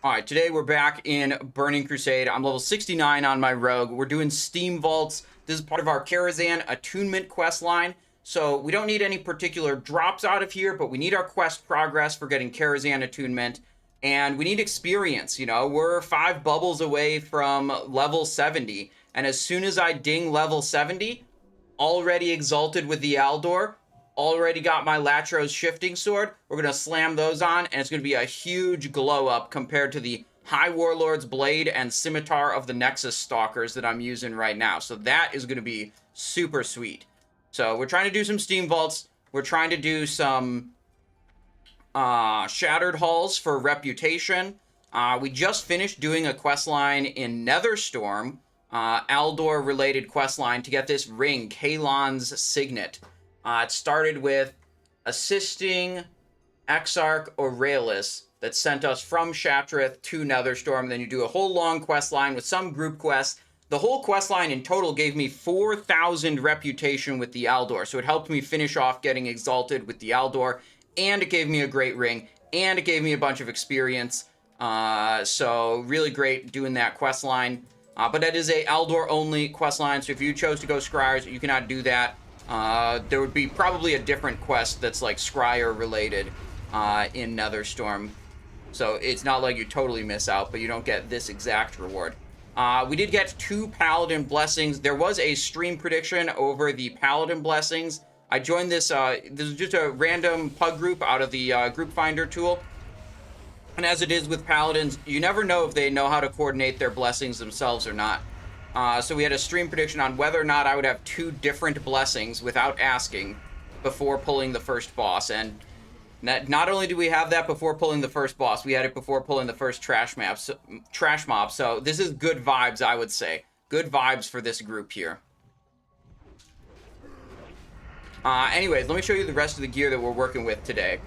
All right, today we're back in Burning Crusade. I'm level 69 on my rogue. We're doing Steamvaults. This is part of our Karazhan attunement quest line. So we don't need any particular drops out of here, but we need our quest progress for getting Karazhan attunement. And we need experience, We're 5 bubbles away from level 70. And as soon as I ding level 70, already exalted with the Aldor, already got my Latros shifting sword. We're going to slam those on, and it's going to be a huge glow up compared to the High Warlord's Blade and Scimitar of the Nexus Stalkers that I'm using right now. So that is going to be super sweet. So we're trying to do some Steamvaults. We're trying to do some Shattered Halls for Reputation. We just finished doing a quest line in Netherstorm, Aldor related quest line to get this ring, Kalon's Signet. It started with assisting Exarch Aurelius that sent us from Shattrath to Netherstorm. Then you do a whole long quest line with some group quests. The whole quest line in total gave me 4,000 reputation with the Aldor. So it helped me finish off getting exalted with the Aldor. And it gave me a great ring. And it gave me a bunch of experience. So really great doing that quest line. But that is a Aldor only quest line. So if you chose to go Scryers, you cannot do that. There would be probably a different quest that's like Scryer related in Netherstorm. So it's not like you totally miss out, but you don't get this exact reward. We did get 2 Paladin Blessings. There was a stream prediction over the Paladin Blessings. I joined this, this is just a random pug group out of the group finder tool. And as it is with Paladins, you never know if they know how to coordinate their blessings themselves or not. So we had a stream prediction on whether or not I would have 2 different blessings without asking before pulling the first boss. And not only do we have that before pulling the first boss, we had it before pulling the first trash mob. So this is good vibes, I would say. Good vibes for this group here. Anyways, let me show you the rest of the gear that we're working with today.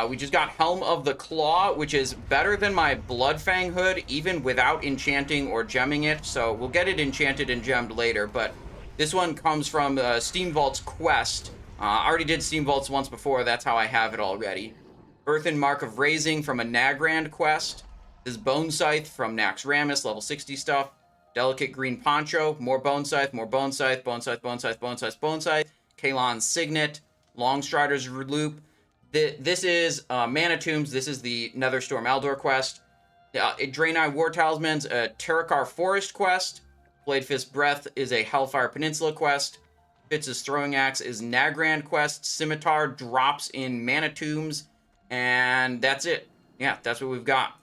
We just got Helm of the Claw, which is better than my Bloodfang hood, even without enchanting or gemming it. So we'll get it enchanted and gemmed later, but this one comes from Steamvault's quest. I already did Steamvaults once before, that's how I have it already. Earthen Mark of Raising from a Nagrand quest. This Bone Scythe from Naxxramas, level 60 stuff. Delicate Green Poncho, more Bone Scythe, more Bone Scythe, Bone Scythe, Bone Scythe, Bone Scythe, Bone Scythe. Kalon's Signet, Longstrider's Loop. This is Mana Tombs. This is the Netherstorm Aldor quest. Draenei War Talismans, a Terakar Forest quest. Blade Fist Breath is a Hellfire Peninsula quest. Fitz's Throwing Axe is Nagrand quest. Scimitar drops in Mana Tombs. And that's it. Yeah, that's what we've got.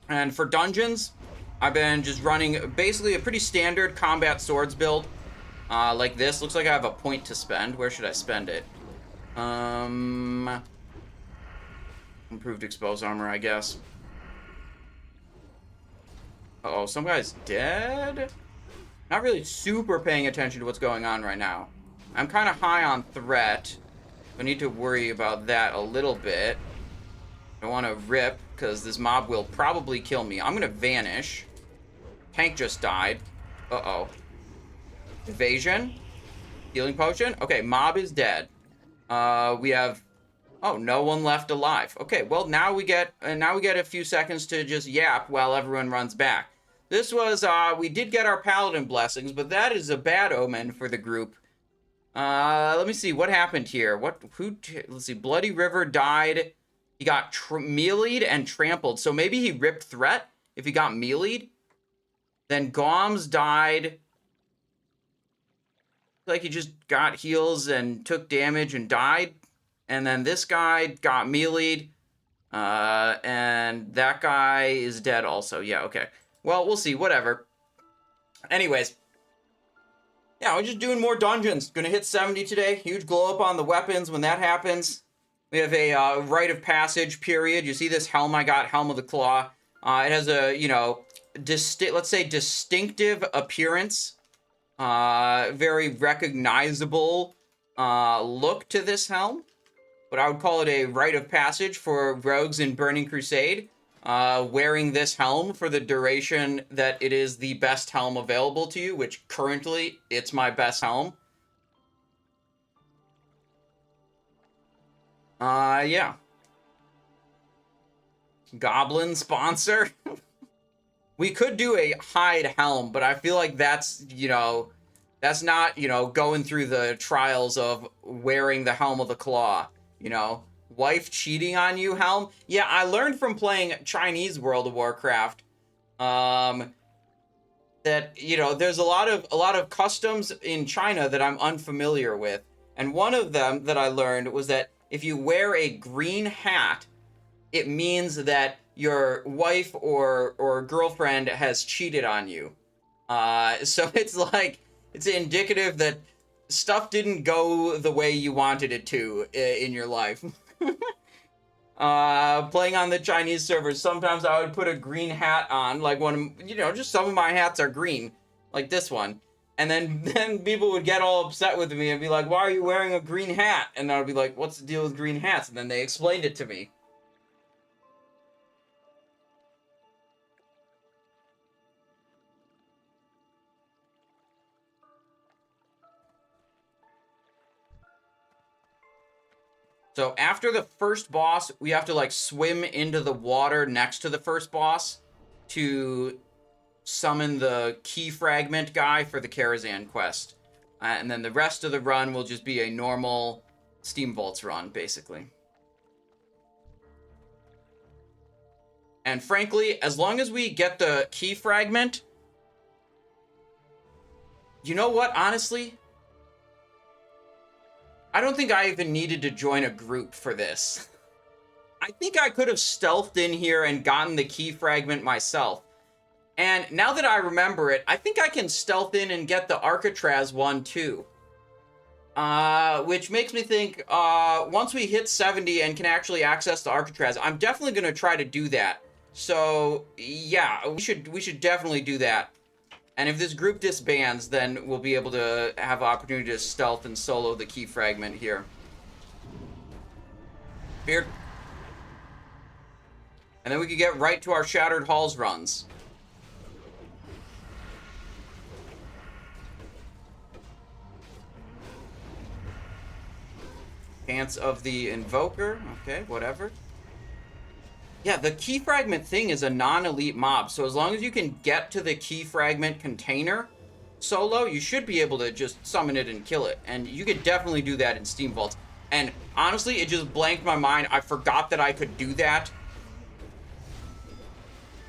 And for dungeons, I've been just running basically a pretty standard combat swords build. Like this. Looks like I have a point to spend. Where should I spend it? Improved exposed armor, I guess. Uh-oh, some guy's dead? Not really super paying attention to what's going on right now. I'm kind of high on threat. I need to worry about that a little bit. I don't want to rip, because this mob will probably kill me. I'm going to vanish. Tank just died. Uh-oh. Evasion? Healing potion? Okay, mob is dead. We have... Oh, no one left alive. Okay, well, now we get a few seconds to just yap while everyone runs back. This was, we did get our Paladin Blessings, but that is a bad omen for the group. Let me see, what happened here? Let's see, Bloody River died. He got meleeed and trampled, so maybe he ripped threat if he got meleeed. Then Goms died. Like he just got heals and took damage and died. And then this guy got meleeed. And that guy is dead also. Yeah, okay. Well, we'll see. Whatever. Anyways. Yeah, we're just doing more dungeons. Gonna hit 70 today. Huge glow up on the weapons when that happens. We have a rite of passage period. You see this helm I got, Helm of the Claw. It has a, let's say distinctive appearance. Very recognizable look to this helm. But I would call it a rite of passage for rogues in Burning Crusade. Wearing this helm for the duration that it is the best helm available to you, which currently it's my best helm. Yeah. Goblin sponsor. We could do a hide helm, but I feel like that's, that's not, going through the trials of wearing the helm of the claw, Wife cheating on you helm? Yeah, I learned from playing Chinese World of Warcraft, that, there's a lot of customs in China that I'm unfamiliar with. And one of them that I learned was that if you wear a green hat, it means that your wife or girlfriend has cheated on you. So it's like, it's indicative that stuff didn't go the way you wanted it to in your life. Playing on the Chinese servers, sometimes I would put a green hat on, like just some of my hats are green, like this one. And then people would get all upset with me and be like, why are you wearing a green hat? And I would be like, what's the deal with green hats? And then they explained it to me. So after the first boss, we have to like swim into the water next to the first boss to summon the key fragment guy for the Karazhan quest. And then the rest of the run will just be a normal Steamvaults run, basically. And frankly, as long as we get the key fragment, you know what, honestly? I don't think I even needed to join a group for this. I think I could have stealthed in here and gotten the key fragment myself. And now that I remember it, I think I can stealth in and get the Arcatraz one too. Which makes me think, once we hit 70 and can actually access the Arcatraz, I'm definitely going to try to do that. So, yeah, we should definitely do that. And if this group disbands, then we'll be able to have opportunity to stealth and solo the key fragment here. Here. And then we can get right to our Shattered Halls runs. Chance of the Invoker. Okay, whatever. Yeah, the key fragment thing is a non-elite mob, so as long as you can get to the key fragment container solo, you should be able to just summon it and kill it. And you could definitely do that in Steamvault. And honestly, it just blanked my mind. I forgot that I could do that.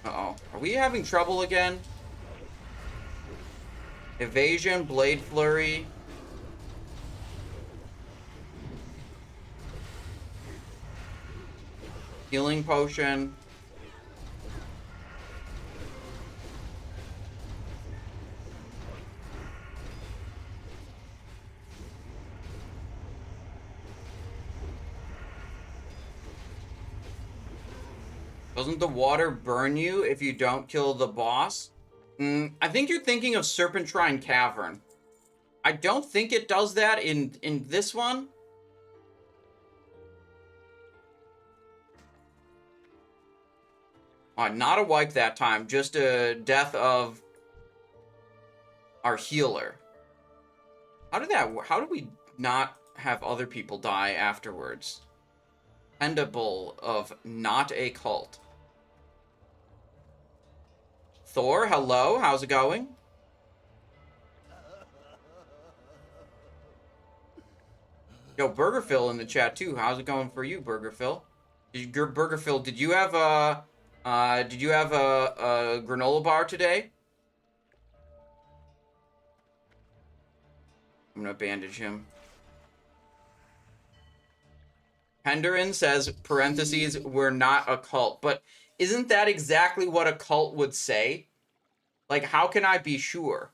Uh-oh. Are we having trouble again? Evasion, Blade Flurry. Healing Potion. Doesn't the water burn you if you don't kill the boss? I think you're thinking of Serpentrine Cavern. I don't think it does that in this one. Not a wipe that time, just a death of our healer. How did we not have other people die afterwards? Pendable of not a cult. Thor, hello, how's it going? Yo, Burger Phil in the chat too. How's it going for you, Burger Phil? Burger Phil, did you have a granola bar today? I'm gonna bandage him. Penderin says, parentheses, we're not a cult. But isn't that exactly what a cult would say? Like, how can I be sure?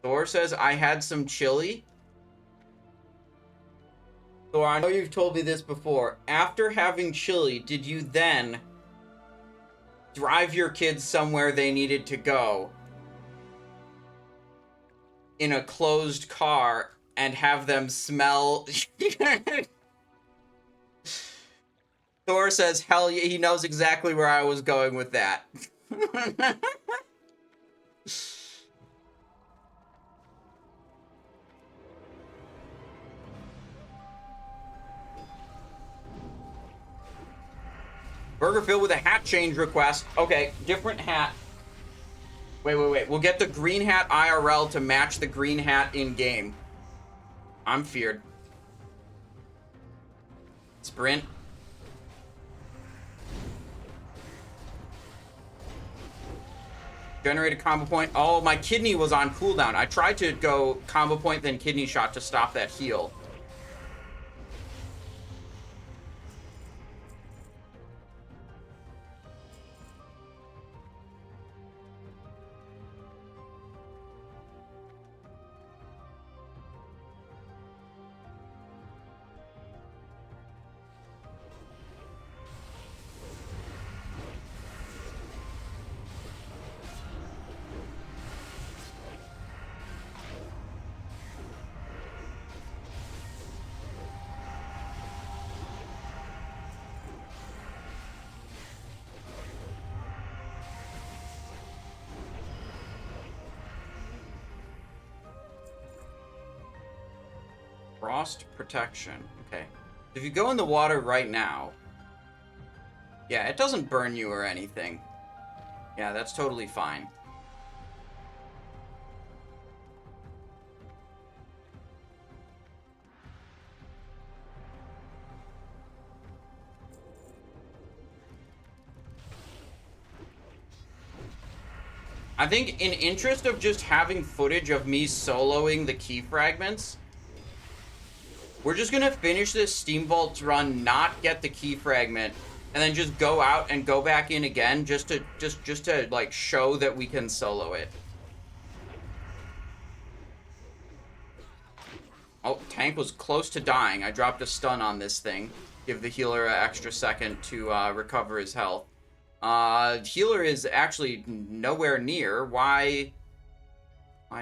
Thor says, I had some chili. Thor, I know you've told me this before. After having chili, did you then drive your kids somewhere they needed to go in a closed car and have them smell? Thor says, hell yeah, he knows exactly where I was going with that. Burger filled with a hat change request. Okay, different hat. Wait. We'll get the green hat IRL to match the green hat in-game. I'm feared. Sprint. Generate a combo point. Oh, my kidney was on cooldown. I tried to go combo point, then kidney shot to stop that heal. Frost protection. Okay. If you go in the water right now... Yeah, it doesn't burn you or anything. Yeah, that's totally fine. I think in interest of just having footage of me soloing the key fragments, we're just gonna finish this Steamvault run, not get the key fragment, and then just go out and go back in again just to like show that we can solo it. Oh, tank was close to dying. I dropped a stun on this thing. Give the healer an extra second to recover his health. Healer is actually nowhere near. Why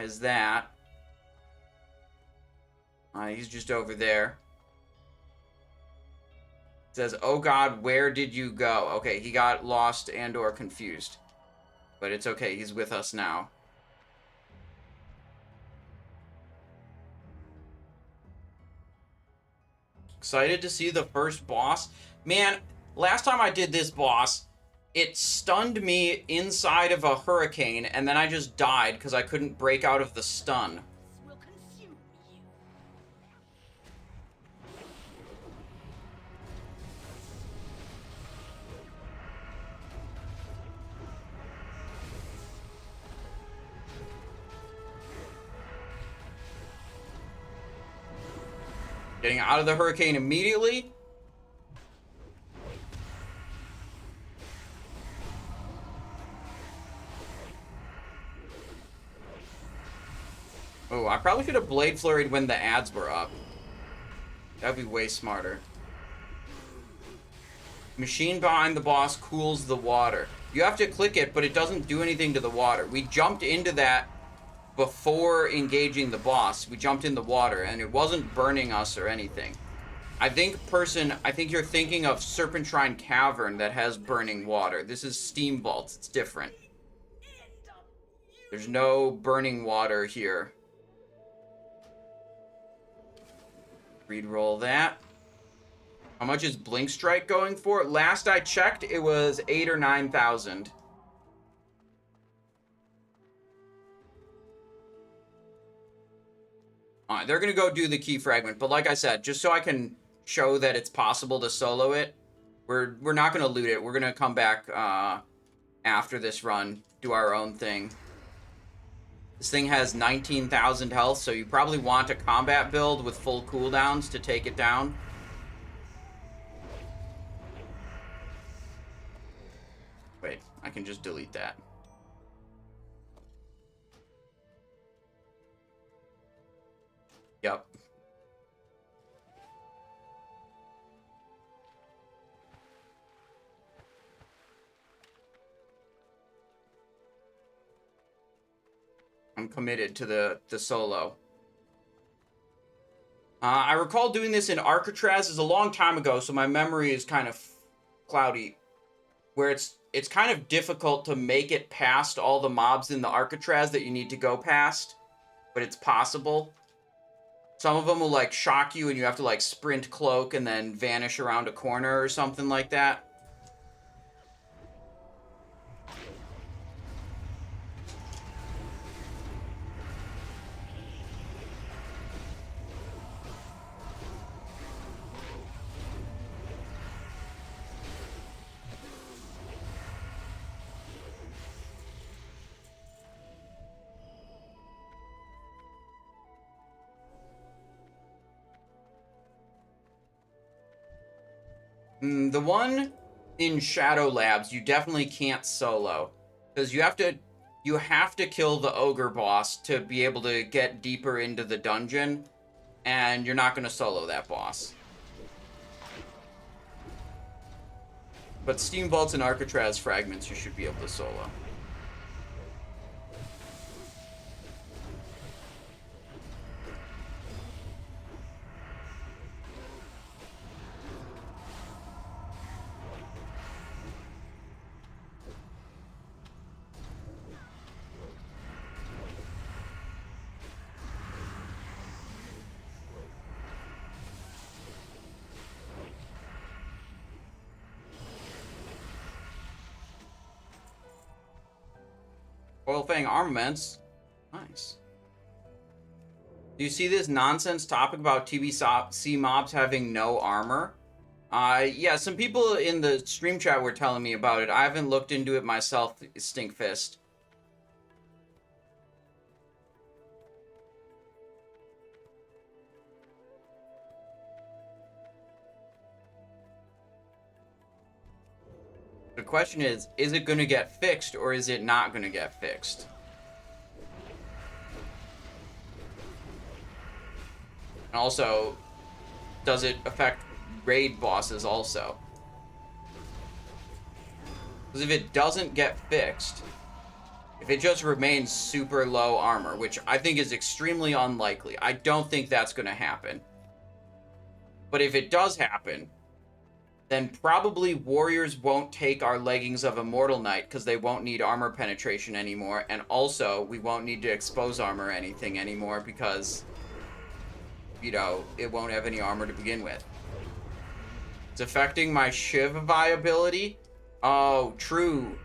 is that? He's just over there. It says, oh god, where did you go? Okay, he got lost and or confused. But it's okay, he's with us now. Excited to see the first boss. Man, last time I did this boss, it stunned me inside of a hurricane, and then I just died because I couldn't break out of the stun. Getting out of the hurricane immediately. Oh, I probably should have Blade Flurried when the ads were up. That'd be way smarter. Machine behind the boss cools the water. You have to click it, but it doesn't do anything to the water. We jumped into that before engaging the boss. We jumped in the water, and it wasn't burning us or anything. I think you're thinking of Serpentine Cavern that has burning water. This is Steamvault. It's different. There's no burning water here. Reroll that. How much is Blink Strike going for? Last I checked, it was 8,000 or 9,000. Alright, they're gonna go do the key fragment, but like I said, just so I can show that it's possible to solo it, we're not gonna loot it. We're gonna come back after this run, do our own thing. This thing has 19,000 health, so you probably want a combat build with full cooldowns to take it down. Wait, I can just delete that. Yep. I'm committed to the solo. I recall doing this in Alcatraz. It's a long time ago, so my memory is kind of cloudy. Where it's kind of difficult to make it past all the mobs in the Alcatraz that you need to go past, but it's possible. Some of them will, like, shock you and you have to, like, sprint cloak and then vanish around a corner or something like that. The one in Shadow Labs, you definitely can't solo. Because you have to kill the ogre boss to be able to get deeper into the dungeon. And you're not going to solo that boss. But Steamvaults and Arcatraz fragments you should be able to solo. Oilfang armaments. Nice. Do you see this nonsense topic about TBC mobs having no armor? Yeah, some people in the stream chat were telling me about it. I haven't looked into it myself, Stinkfist. The question is it going to get fixed or is it not going to get fixed? And also, does it affect raid bosses also? Because if it doesn't get fixed, if it just remains super low armor, which I think is extremely unlikely, I don't think that's going to happen. But if it does happen, then probably warriors won't take our leggings of Immortal Knight because they won't need armor penetration anymore, and also we won't need to expose armor or anything anymore because, you know, it won't have any armor to begin with. It's affecting my Shiv viability? Oh, true.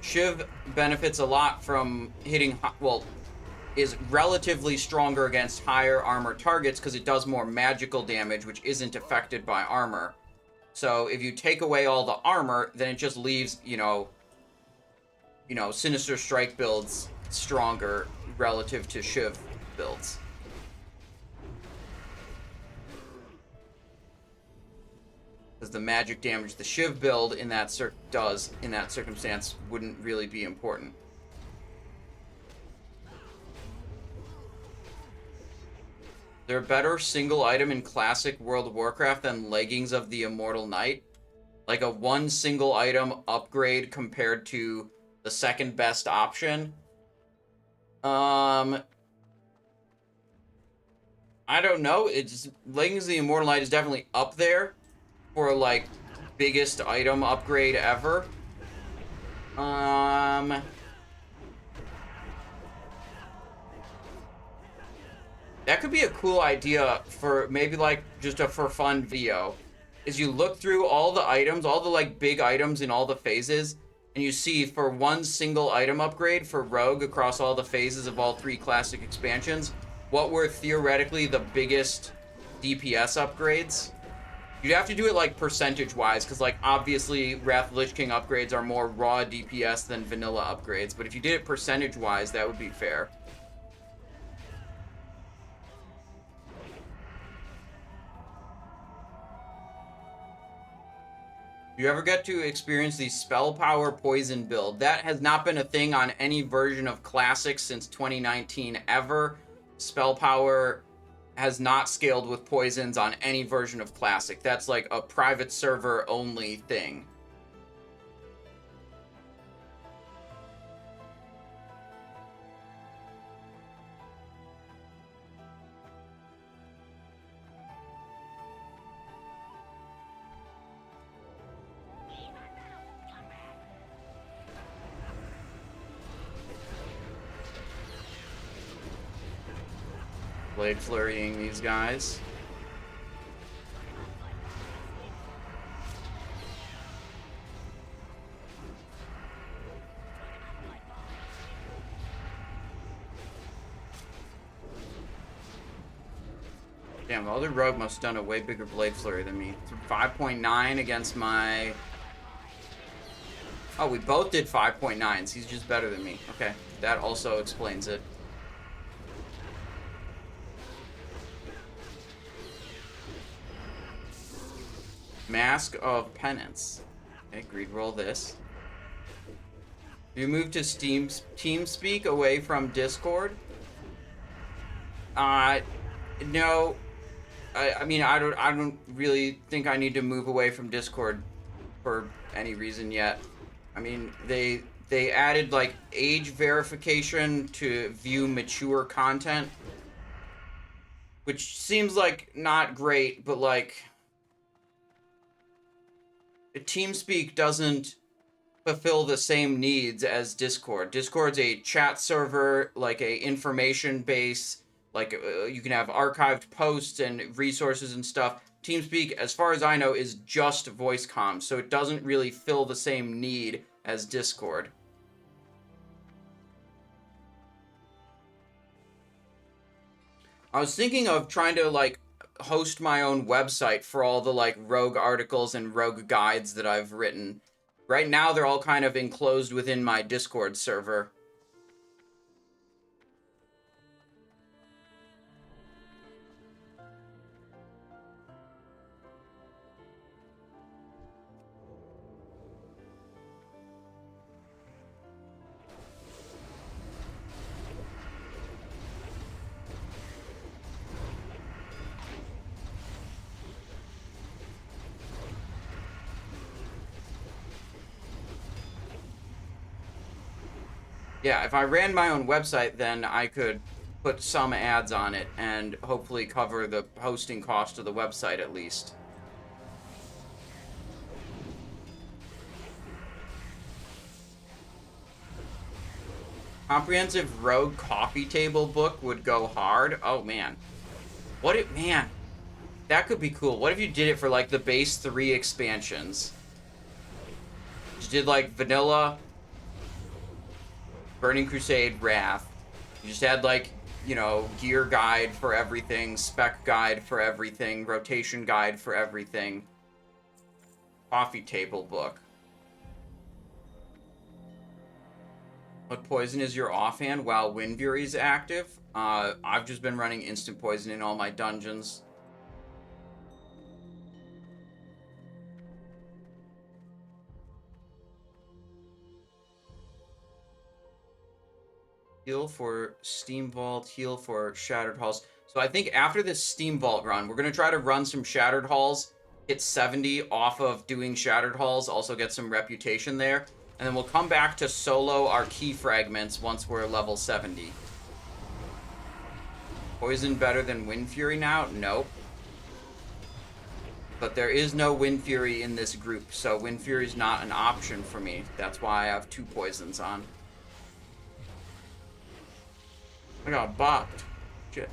Shiv benefits a lot from hitting, well, is relatively stronger against higher armor targets because it does more magical damage, which isn't affected by armor. So if you take away all the armor, then it just leaves, you know, Sinister Strike builds stronger relative to Shiv builds. Because the magic damage the Shiv build in that does in that circumstance wouldn't really be important. Is there a better single item in classic World of Warcraft than Leggings of the Immortal Knight? Like a one single item upgrade compared to the second best option? I don't know. It's Leggings of the Immortal Knight is definitely up there for like biggest item upgrade ever. That could be a cool idea for maybe like just a for fun video. Is you look through all the items, all the like big items in all the phases, and you see for one single item upgrade for Rogue across all the phases of all 3 classic expansions, what were theoretically the biggest DPS upgrades. You'd have to do it like percentage wise, because like obviously Wrath of the Lich King upgrades are more raw DPS than vanilla upgrades, but if you did it percentage wise, that would be fair. You ever get to experience the Spell Power Poison build? That has not been a thing on any version of Classic since 2019 ever. Spell Power has not scaled with poisons on any version of Classic. That's like a private server only thing. Blade flurrying these guys. Damn, the other rogue must have done a way bigger blade flurry than me. 5.9 against my... Oh, we both did 5.9s. He's just better than me. Okay, that also explains it. Mask of Penance. Okay, greed roll this. You move to TeamSpeak away from Discord. No. I mean, I don't really think I need to move away from Discord for any reason yet. I mean, they added like age verification to view mature content, which seems like not great, but like TeamSpeak doesn't fulfill the same needs as Discord. Discord's a chat server, like a information base, like you can have archived posts and resources and stuff. TeamSpeak, as far as I know, is just voice comms, so it doesn't really fill the same need as Discord. I was thinking of trying to like host my own website for all the like rogue articles and rogue guides that I've written. Right now they're all kind of enclosed within my Discord server. Yeah, if I ran my own website, then I could put some ads on it and hopefully cover the hosting cost of the website at least. Comprehensive rogue coffee table book would go hard. Oh man. Man, that could be cool. What if you did it for like the base 3 expansions? Just did like vanilla, Burning Crusade, Wrath. You just had like, you know, gear guide for everything, spec guide for everything, rotation guide for everything. Coffee table book. What poison is your offhand while Wind Fury is active? I've just been running instant poison in all my dungeons. Heal for Steamvault, heal for Shattered Halls. So I think after this Steamvault run, we're going to try to run some Shattered Halls, hit 70 off of doing Shattered Halls, also get some reputation there. And then we'll come back to solo our key fragments once we're level 70. Poison better than Wind Fury now? Nope. But there is no Wind Fury in this group, so Wind Fury's not an option for me. That's why I have 2 poisons on. I got bopped. Shit.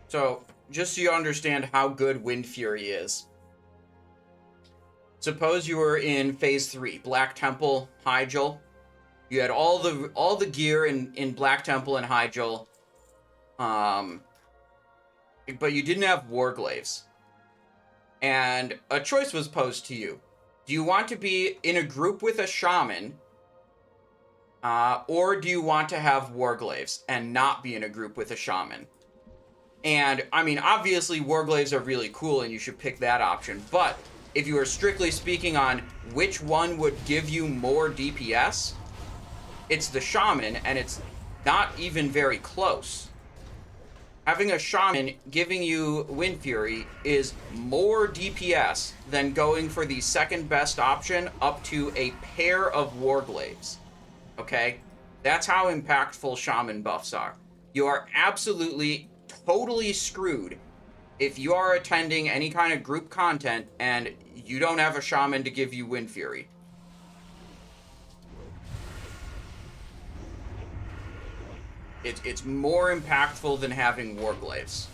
So, just so you understand how good Wind Fury is. Suppose you were in Phase 3, Black Temple, Hyjal. You had all the gear in Black Temple and Hyjal. But you didn't have Warglaives. And a choice was posed to you. Do you want to be in a group with a shaman? Or do you want to have Warglaives and not be in a group with a shaman? And, I mean, obviously Warglaives are really cool and you should pick that option. But if you are strictly speaking on which one would give you more DPS, it's the shaman, and it's not even very close. Having a shaman giving you Wind Fury is more DPS than going for the second best option up to a pair of Warglaives. Okay? That's how impactful shaman buffs are. You are absolutely, totally screwed if you are attending any kind of group content and you don't have a shaman to give you Wind Fury. It's more impactful than having Warglaives.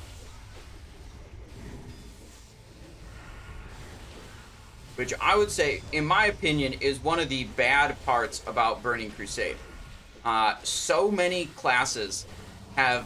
Which I would say, in my opinion, is one of the bad parts about Burning Crusade. So many classes have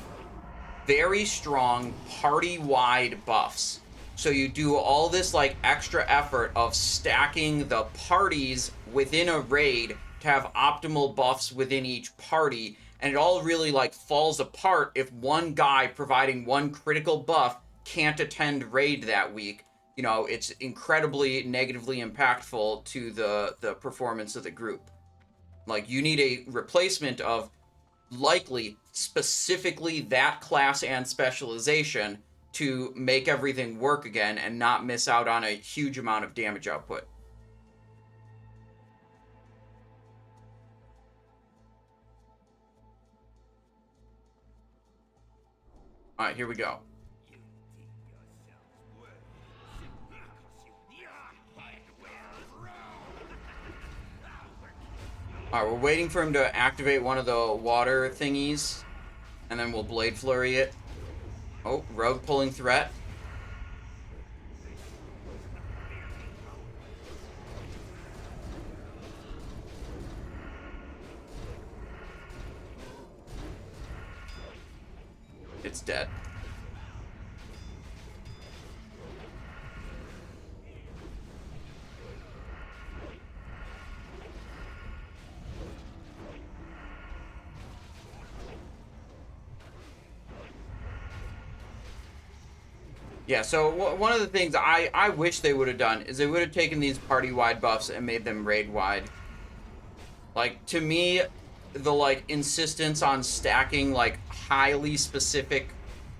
very strong party-wide buffs. So you do all this like extra effort of stacking the parties within a raid to have optimal buffs within each party, and it all really like falls apart if one guy providing one critical buff can't attend raid that week. You know, it's incredibly negatively impactful to the performance of the group. Like, you need a replacement of likely specifically that class and specialization to make everything work again and not miss out on a huge amount of damage output. All right, here we go. All right, we're waiting for him to activate one of the water thingies, and then we'll Blade Flurry it. Oh, rogue pulling threat. It's dead. Yeah, so one of the things I wish they would have done is they would have taken these party-wide buffs and made them raid-wide. Like, to me, the, like, insistence on stacking, like, highly specific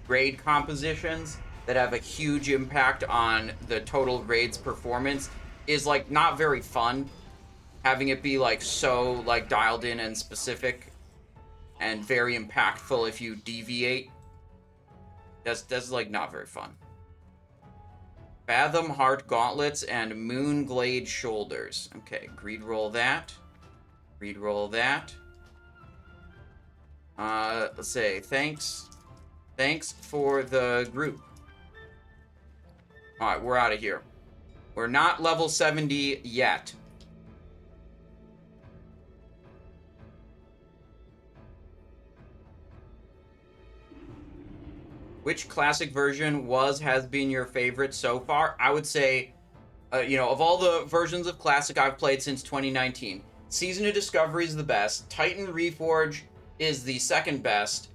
raid compositions that have a huge impact on the total raid's performance is, like, not very fun. Having it be, like, so, like, dialed in and specific and very impactful if you deviate. That's like, not very fun. Fathom Heart Gauntlets and Moonglade Shoulders. Okay, greed roll that. Greed roll that. Let's say thanks. Thanks for the group. Alright, we're out of here. We're not level 70 yet. Which classic version has been your favorite so far? I would say, you know, of all the versions of Classic I've played since 2019, Season of Discovery is the best, Titan Reforge is the second best,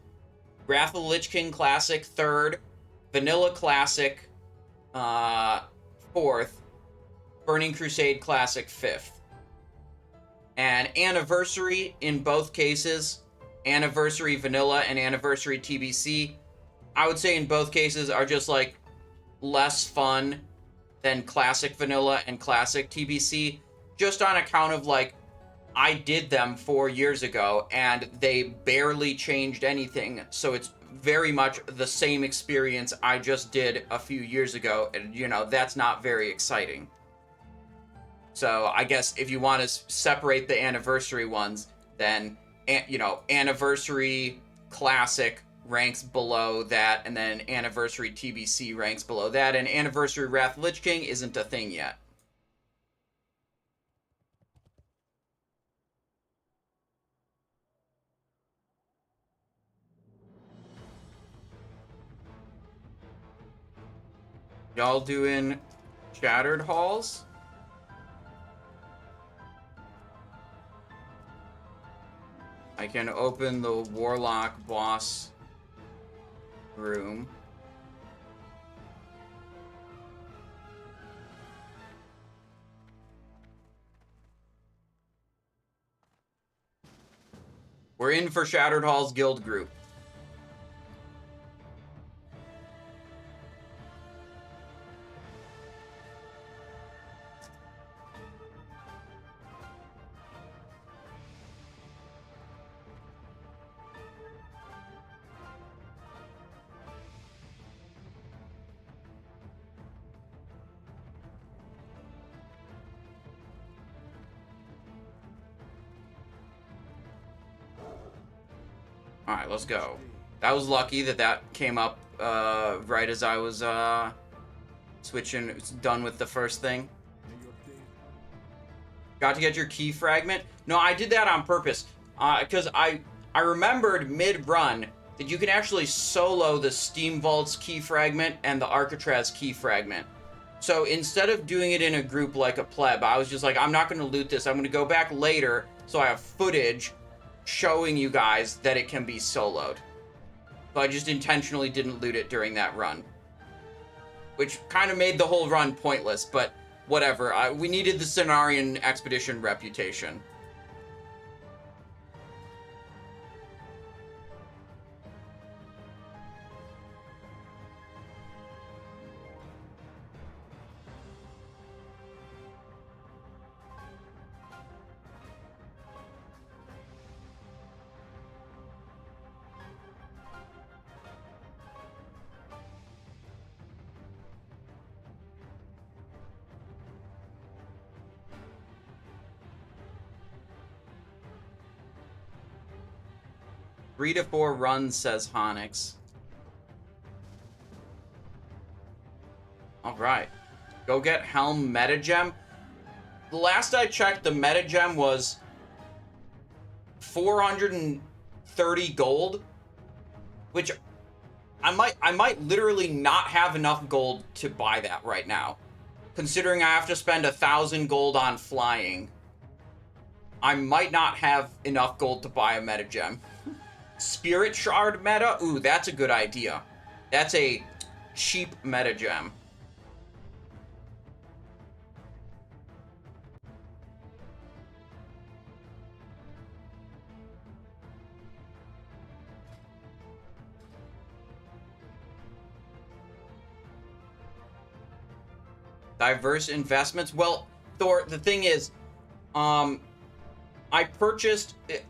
Wrath of the Lich King Classic third, Vanilla Classic fourth, Burning Crusade Classic fifth. And Anniversary in both cases, Anniversary Vanilla and Anniversary TBC, I would say in both cases are just, like, less fun than Classic Vanilla and Classic TBC, just on account of, like, I did them 4 years ago, and they barely changed anything, so it's very much the same experience I just did a few years ago, and, you know, that's not very exciting. So, I guess if you want to separate the Anniversary ones, then, you know, Anniversary Classic ranks below that, and then Anniversary TBC ranks below that, and Anniversary Wrath Lich King isn't a thing yet. Y'all doing Shattered Halls? I can open the Warlock boss room. We're in for Shattered Halls guild group. Alright, let's go. That was lucky that came up right as I was switching, done with the first thing. Got to get your key fragment? No, I did that on purpose. Because I remembered mid-run that you can actually solo the Steamvault's key fragment and the Arcatraz key fragment. So instead of doing it in a group like a pleb, I was just like, I'm not going to loot this. I'm going to go back later, so I have footage showing you guys that it can be soloed. So I just intentionally didn't loot it during that run, which kind of made the whole run pointless, but whatever. We needed the Cenarian Expedition reputation. Three to 4 runs, says Honix. Alright. Go get Helm Metagem. The last I checked, the Metagem was 430 gold. Which I might literally not have enough gold to buy that right now. Considering I have to spend 1,000 gold on flying. I might not have enough gold to buy a Metagem. Spirit Shard meta? Ooh, that's a good idea. That's a cheap metagem. Diverse investments? Well, Thor, the thing is,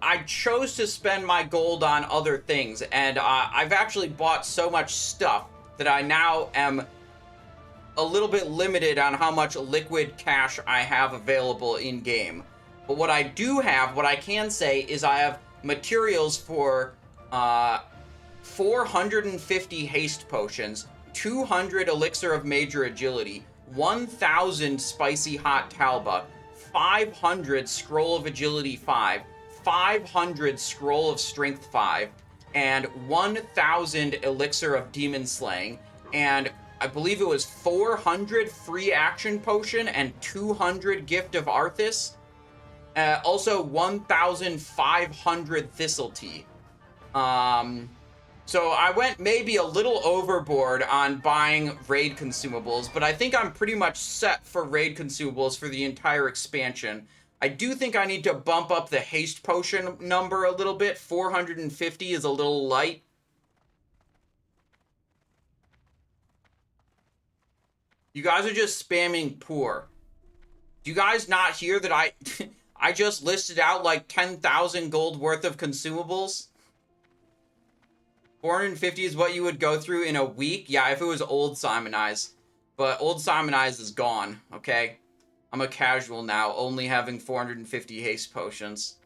I chose to spend my gold on other things, and I've actually bought so much stuff that I now am a little bit limited on how much liquid cash I have available in-game. But what I do have, what I can say, is I have materials for 450 haste potions, 200 elixir of major agility, 1,000 spicy hot talba, 500 Scroll of Agility 5, 500 Scroll of Strength 5, and 1,000 Elixir of Demon Slaying, and I believe it was 400 Free Action Potion and 200 Gift of Arthas. Also 1,500 Thistle Tea. So I went maybe a little overboard on buying raid consumables, but I think I'm pretty much set for raid consumables for the entire expansion. I do think I need to bump up the haste potion number a little bit. 450 is a little light. You guys are just spamming poor. Do you guys not hear that I just listed out like 10,000 gold worth of consumables? 450 is what you would go through in a week? Yeah, if it was Old Simonize. But Old Simonize is gone, okay? I'm a casual now, only having 450 haste potions.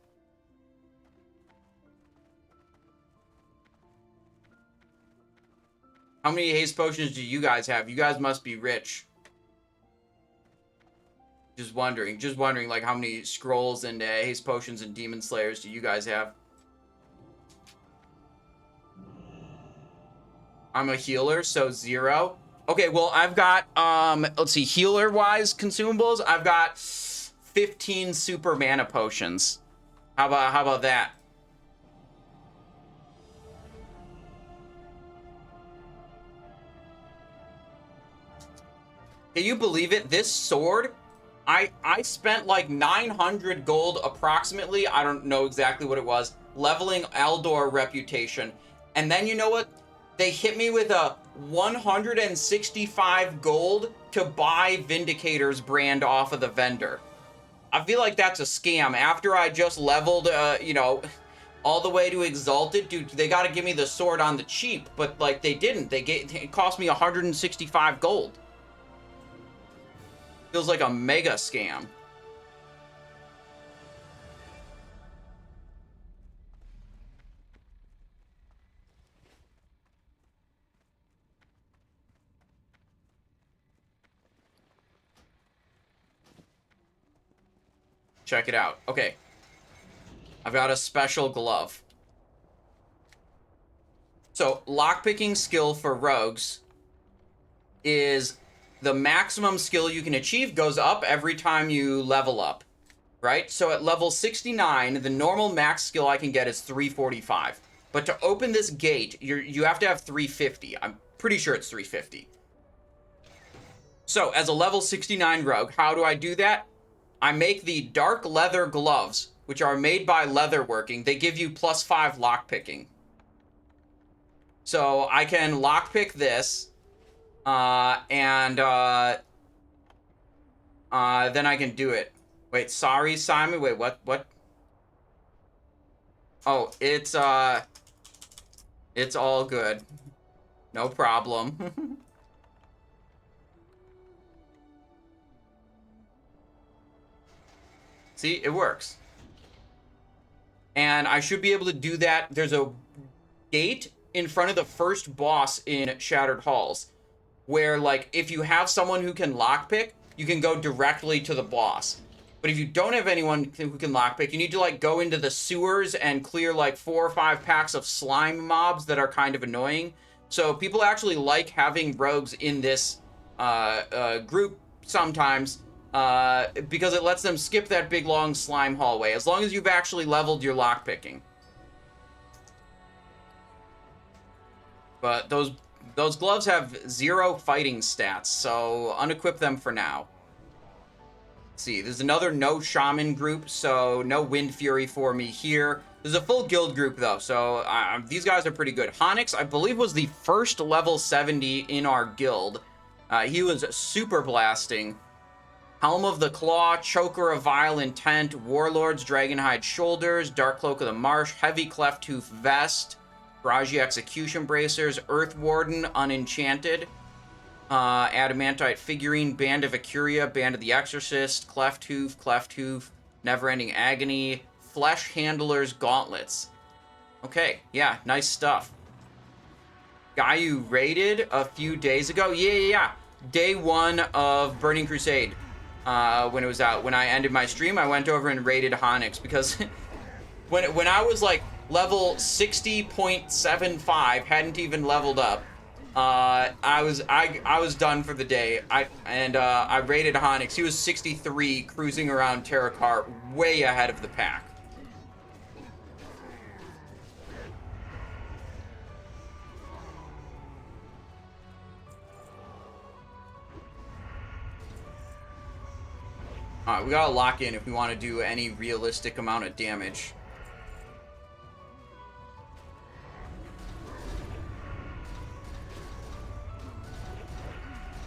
How many haste potions do you guys have? You guys must be rich. Just wondering, like, how many scrolls and haste potions and demon slayers do you guys have? I'm a healer, so 0. Okay, well, I've got, let's see, healer-wise consumables, I've got 15 super mana potions. How about that? Can you believe it? This sword, I spent like 900 gold approximately, I don't know exactly what it was, leveling Eldor reputation. And then you know what? They hit me with a 165 gold to buy Vindicator's brand off of the vendor. I feel like that's a scam. After I just leveled, you know, all the way to Exalted, dude, they got to give me the sword on the cheap. But, like, they didn't. It cost me 165 gold. Feels like a mega scam. Check it out. Okay. I've got a special glove. So, lockpicking skill for rogues is the maximum skill you can achieve goes up every time you level up. right? So at level 69, the normal max skill I can get is 345. But to open this gate, you have to have 350. I'm pretty sure it's 350. So as a level 69 rogue, how do I do that? I make the dark leather gloves, which are made by leatherworking. They give you +5 lockpicking. So I can lockpick this, and then I can do it. Wait, sorry, Simon. Wait, what? Oh, it's all good. No problem. See, it works. And I should be able to do that. There's a gate in front of the first boss in Shattered Halls where, like, if you have someone who can lockpick, you can go directly to the boss. But if you don't have anyone who can lockpick, you need to, like, go into the sewers and clear, like, 4 or 5 packs of slime mobs that are kind of annoying. So people actually like having rogues in this group sometimes because it lets them skip that big, long slime hallway, as long as you've actually leveled your lockpicking. But those gloves have 0 fighting stats, so unequip them for now. Let's see, there's another no shaman group, so no Wind Fury for me here. There's a full guild group, though, so these guys are pretty good. Honix, I believe, was the first level 70 in our guild. He was super blasting. Helm of the Claw, Choker of Vile Intent, Warlord's Dragonhide Shoulders, Dark Cloak of the Marsh, Heavy Cleft Tooth Vest, Raji Execution Bracers, Earth Warden, Unenchanted, Adamantite Figurine, Band of Acuria, Band of the Exorcist, Cleft Hoof, Never-Ending Agony, Flesh Handler's Gauntlets. Okay, yeah, nice stuff. Guy you raided a few days ago? Yeah. Day 1 of Burning Crusade. When it was out. When I ended my stream, I went over and raided Honix because when I was like level 60.75, hadn't even leveled up, I was done for the day. I raided Honix. He was 63, cruising around Terrakar, way ahead of the pack. Alright, we gotta lock in if we want to do any realistic amount of damage.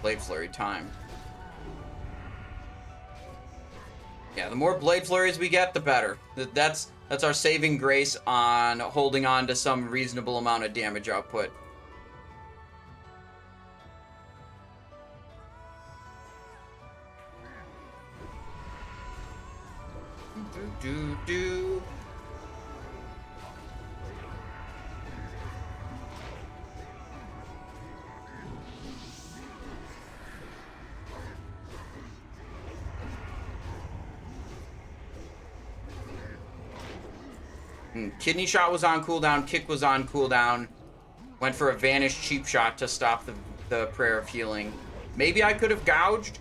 Blade Flurry time. Yeah, the more Blade Flurries we get, the better. That's our saving grace on holding on to some reasonable amount of damage output. Do. Kidney Shot was on cooldown, Kick was on cooldown. Went for a Vanish Cheap Shot to stop the Prayer of Healing. Maybe I could have gouged.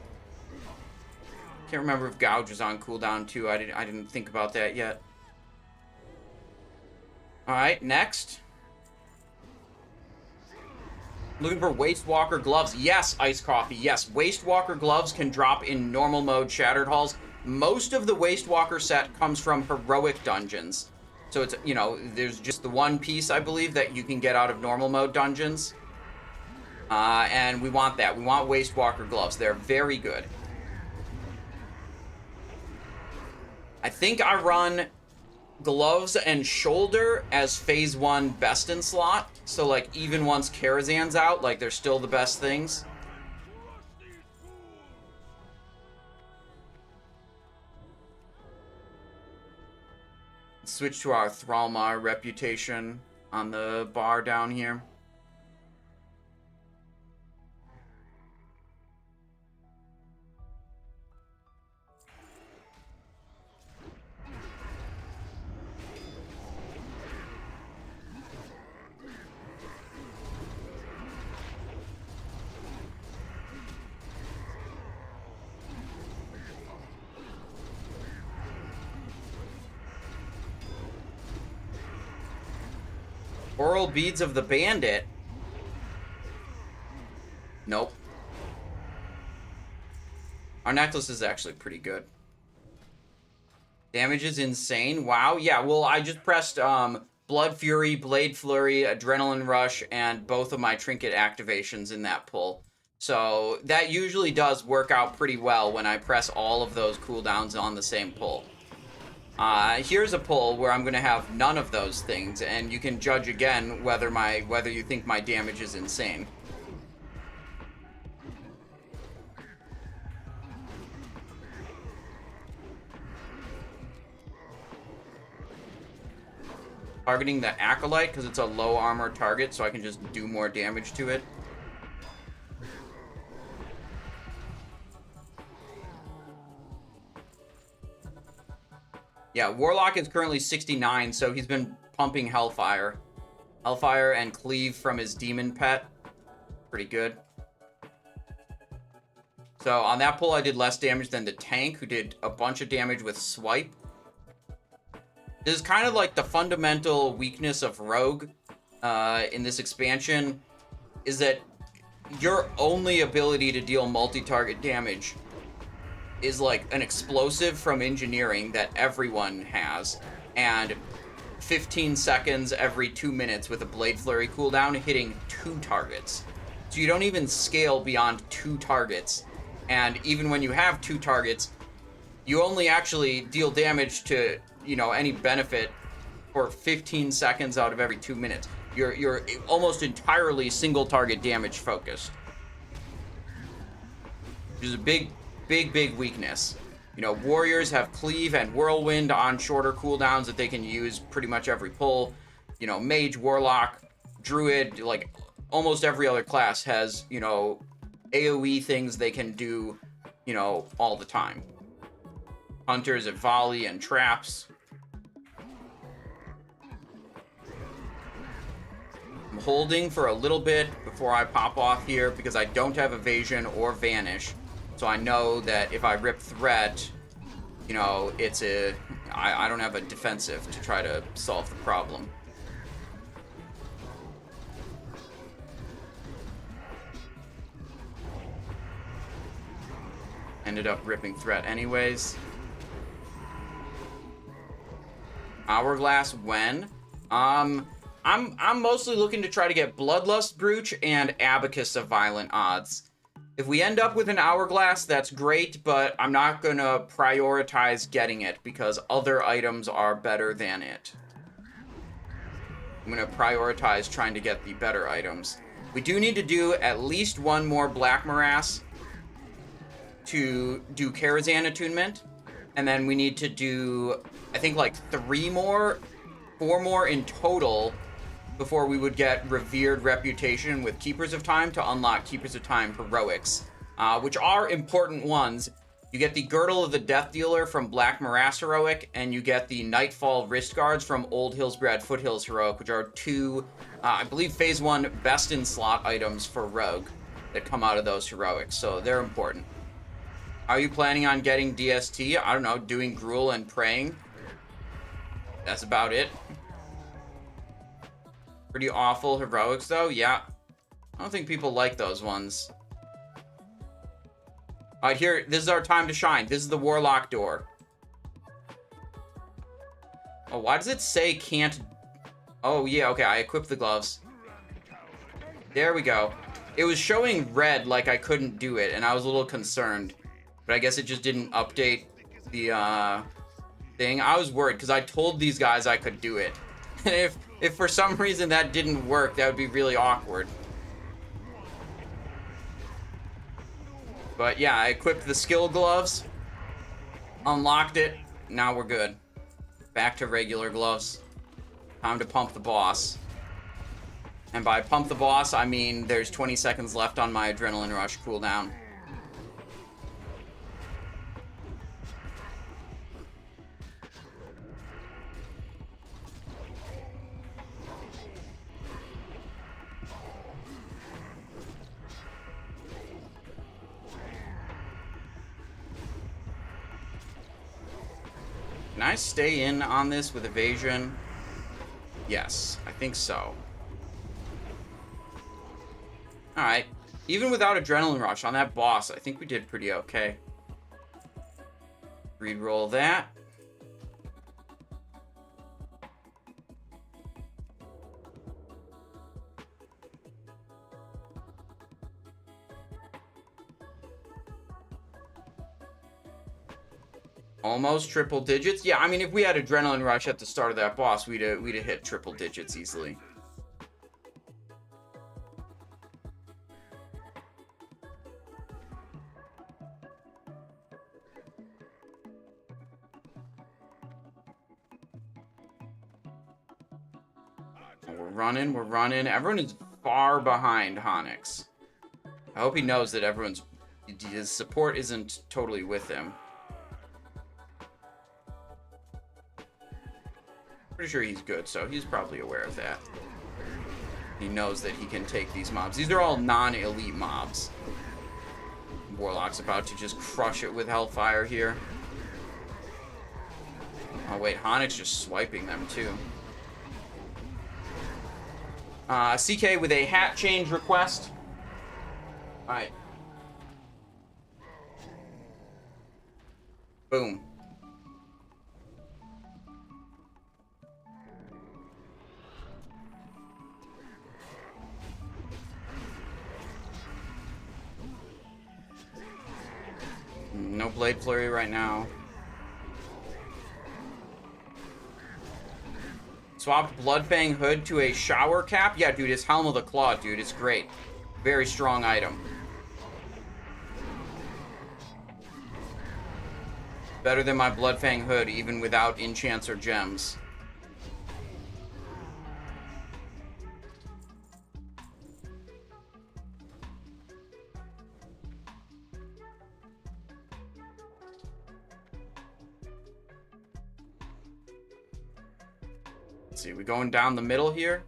Can't remember if Gouge was on cooldown too. I didn't think about that yet. Alright, next. Looking for Waste Walker gloves. Yes, Ice Coffee. Yes, Waste Walker gloves can drop in normal mode Shattered Halls. Most of the Waste Walker set comes from heroic dungeons. So it's, you know, there's just the one piece, I believe, that you can get out of normal mode dungeons. And we want that. We want Waste Walker gloves. They're very good. I think I run gloves and shoulder as phase 1 best in slot. So, like, even once Karazhan's out, like, they're still the best things. Switch to our Thralmar reputation on the bar down here. Oral Beads of the Bandit. Nope. Our necklace is actually pretty good. Damage is insane. Wow. Yeah, well, I just pressed Blood Fury, Blade Flurry, Adrenaline Rush, and both of my trinket activations in that pull. So that usually does work out pretty well when I press all of those cooldowns on the same pull. Here's a pull where I'm going to have none of those things, and you can judge again whether you think my damage is insane. Targeting the Acolyte because it's a low armor target, so I can just do more damage to it. Yeah, Warlock is currently 69, so he's been pumping Hellfire. Hellfire and Cleave from his Demon Pet. Pretty good. So on that pull, I did less damage than the tank, who did a bunch of damage with Swipe. This is kind of like the fundamental weakness of Rogue in this expansion, is that your only ability to deal multi-target damage is like an explosive from engineering that everyone has, and 15 seconds every 2 minutes with a Blade Flurry cooldown hitting 2 targets. So you don't even scale beyond 2 targets, and even when you have 2 targets, you only actually deal damage to, you know, any benefit for 15 seconds out of every 2 minutes. You're almost entirely single target damage focused, which is a big weakness. You know, warriors have Cleave and Whirlwind on shorter cooldowns that they can use pretty much every pull. You know, Mage, Warlock, Druid, like almost every other class has, you know, AoE things they can do, you know, all the time. Hunters have Volley and Traps. I'm holding for a little bit before I pop off here because I don't have Evasion or Vanish. So I know that if I rip Threat, you know, I don't have a defensive to try to solve the problem. Ended up ripping Threat anyways. Hourglass when? I'm mostly looking to try to get Bloodlust Brooch and Abacus of Violent Odds. If we end up with an Hourglass, that's great, but I'm not gonna prioritize getting it because other items are better than it. I'm gonna prioritize trying to get the better items. We do need to do at least one more Black Morass to do Karazhan Attunement, and then we need to do, I think, like 4 more in total before we would get Revered Reputation with Keepers of Time to unlock Keepers of Time Heroics, which are important ones. You get the Girdle of the Death Dealer from Black Morass Heroic, and you get the Nightfall Wrist Guards from Old Hillsbrad Foothills Heroic, which are 2, I believe, Phase 1 best-in-slot items for Rogue that come out of those Heroics, so they're important. Are you planning on getting DST? I don't know, doing Gruul and Praying. That's about it. Pretty awful Heroics, though. Yeah. I don't think people like those ones. Alright, here. This is our time to shine. This is the Warlock door. Oh, why does it say can't... Oh, yeah, okay. I equipped the gloves. There we go. It was showing red like I couldn't do it, and I was a little concerned. But I guess it just didn't update the thing. I was worried because I told these guys I could do it. And if for some reason that didn't work, that would be really awkward. But yeah, I equipped the skill gloves, unlocked it, now we're good. Back to regular gloves. Time to pump the boss. And by pump the boss, I mean there's 20 seconds left on my Adrenaline Rush cooldown. Can I stay in on this with evasion? Yes, I think so. Alright. Even without Adrenaline Rush on that boss, I think we did pretty okay. Reroll that. Almost triple digits. Yeah, I mean, if we had Adrenaline Rush at the start of that boss, we'd have hit triple digits easily. We're running. Everyone is far behind Honix. I hope he knows that his support isn't totally with him. Pretty sure he's good, so he's probably aware of that. He knows that he can take these mobs. These are all non-elite mobs. Warlock's about to just crush it with Hellfire here. Oh wait, Honix just swiping them too. CK with a hat change request. Alright. Boom. No Blade Flurry right now. Swapped Bloodfang Hood to a Shower Cap. Yeah, dude, it's Helm of the Claw, dude. It's great. Very strong item. Better than my Bloodfang Hood, even without enchants or gems. Let's see, we going down the middle here?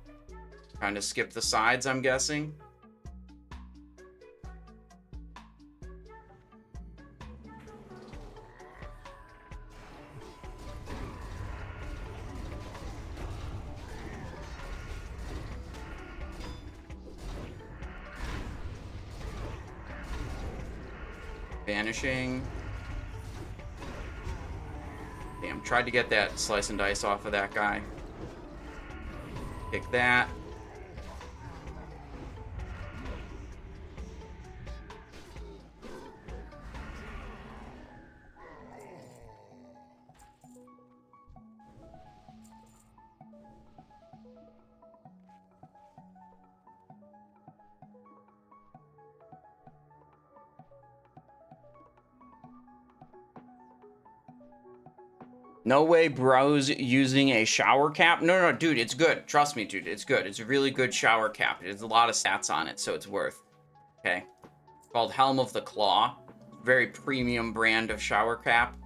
Trying to skip the sides, I'm guessing. Vanishing. Damn, tried to get that slice and dice off of that guy. Pick that. No way bro's using a shower cap. No, dude, it's good. Trust me, dude, it's good. It's a really good shower cap. It has a lot of stats on it, so it's worth. Okay. It's called Helm of the Claw. Very premium brand of shower cap.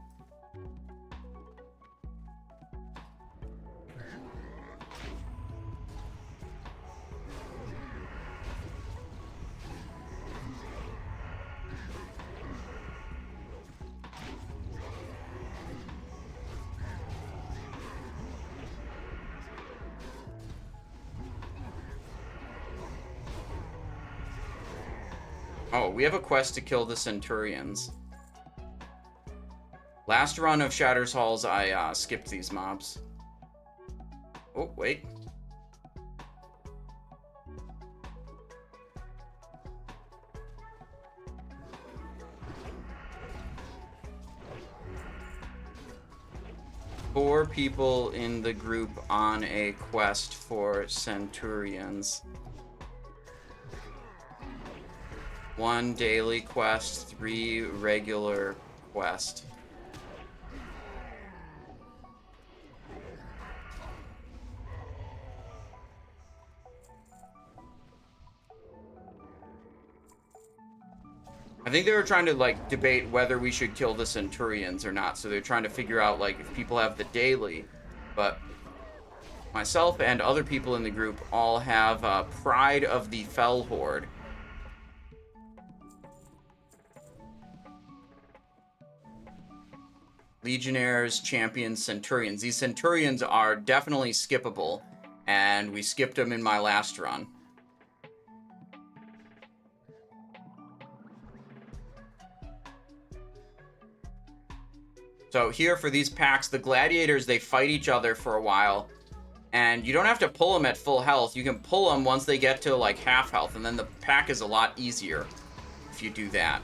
Oh, we have a quest to kill the Centurions. Last run of Shatter's Halls, I skipped these mobs. Oh, wait. Four people in the group on a quest for Centurions. One daily quest, 3 regular quest. I think they were trying to, like, debate whether we should kill the Centurions or not. So they're trying to figure out, like, if people have the daily. But myself and other people in the group all have Pride of the Fell Horde. Legionnaires, Champions, Centurions. These Centurions are definitely skippable, and we skipped them in my last run. So here for these packs, the gladiators, they fight each other for a while. And you don't have to pull them at full health. You can pull them once they get to like half health. And then the pack is a lot easier if you do that.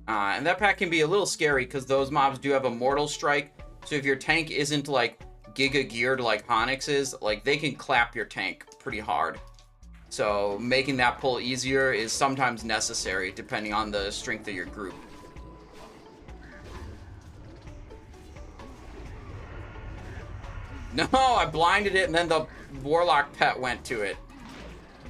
And that pack can be a little scary because those mobs do have a mortal strike. So if your tank isn't like giga geared like Honix is, like they can clap your tank pretty hard. So making that pull easier is sometimes necessary depending on the strength of your group. No, I blinded it and then the Warlock pet went to it.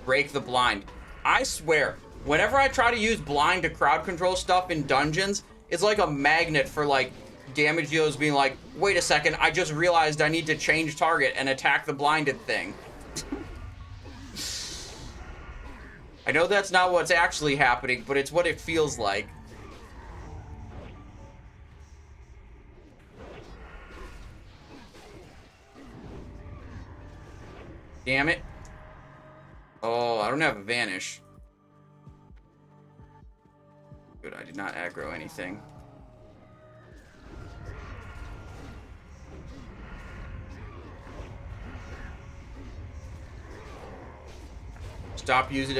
Break the blind. I swear, whenever I try to use blind to crowd control stuff in dungeons, it's like a magnet for like damage dealers being like, wait a second, I just realized I need to change target and attack the blinded thing. I know that's not what's actually happening, but it's what it feels like. Damn it. Oh, I don't have a vanish. Good, I did not aggro anything. Stop using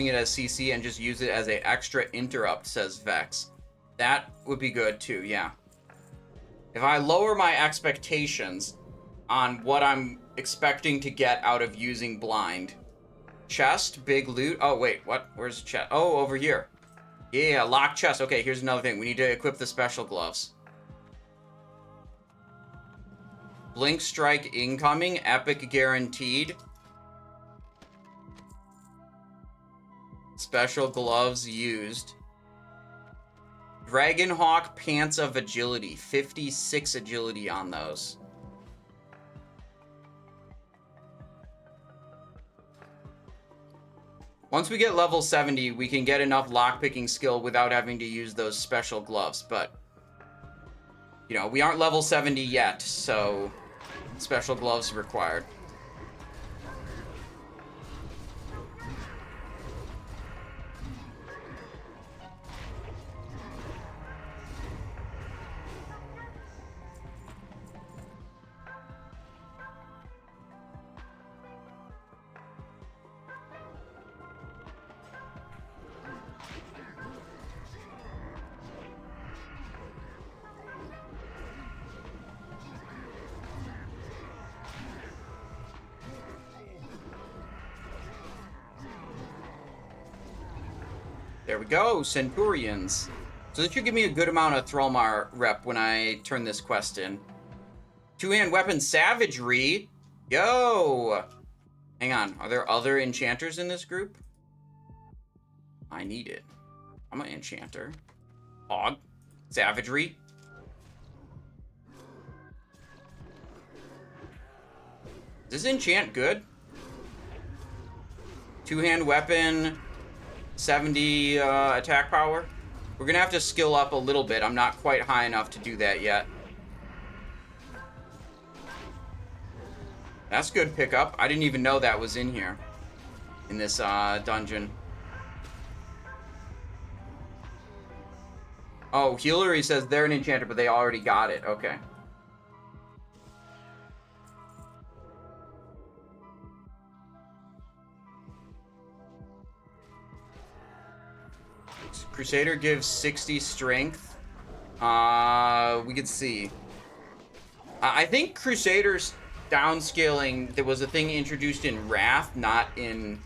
it as CC and just use it as an extra interrupt, says Vex. That would be good too, yeah. If I lower my expectations on what I'm expecting to get out of using blind. Chest, big loot. Oh, wait, what? Where's the chest? Oh, over here. Yeah, lock chest. Okay, here's another thing. We need to equip the special gloves. Blink strike incoming. Epic guaranteed. Special gloves used. Dragonhawk pants of agility. 56 agility on those. Once we get level 70, we can get enough lockpicking skill without having to use those special gloves. But, you know, we aren't level 70 yet, so special gloves required. There we go, Centurions. So this should give me a good amount of Thrallmar rep when I turn this quest in. Two-hand weapon savagery. Yo! Hang on, are there other enchanters in this group? I need it. I'm an enchanter. Hog. Savagery. Is this enchant good? Two-hand weapon... 70 attack power. We're gonna have to skill up a little bit. I'm not quite high enough to do that yet. That's good pickup. I didn't even know that was in here. In this dungeon. Oh, healer, he says they're an enchanter, but they already got it. Okay. Crusader gives 60 strength. We could see. I think Crusader's downscaling, there was a thing introduced in Wrath, not in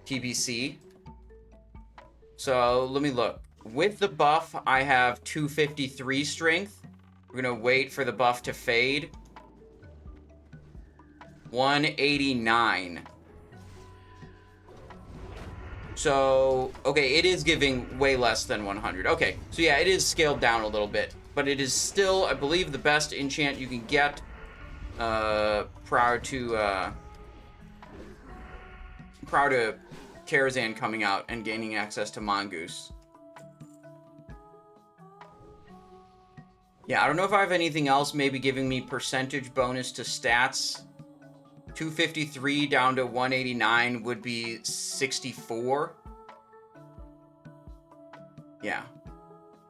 TBC. So let me look. With the buff, I have 253 strength. We're gonna wait for the buff to fade. 189. So, okay, it is giving way less than 100. Okay, so yeah, it is scaled down a little bit. But it is still, I believe, the best enchant you can get prior to Karazhan coming out and gaining access to Mongoose. Yeah, I don't know if I have anything else maybe giving me percentage bonus to stats. 253 down to 189 would be 64. Yeah.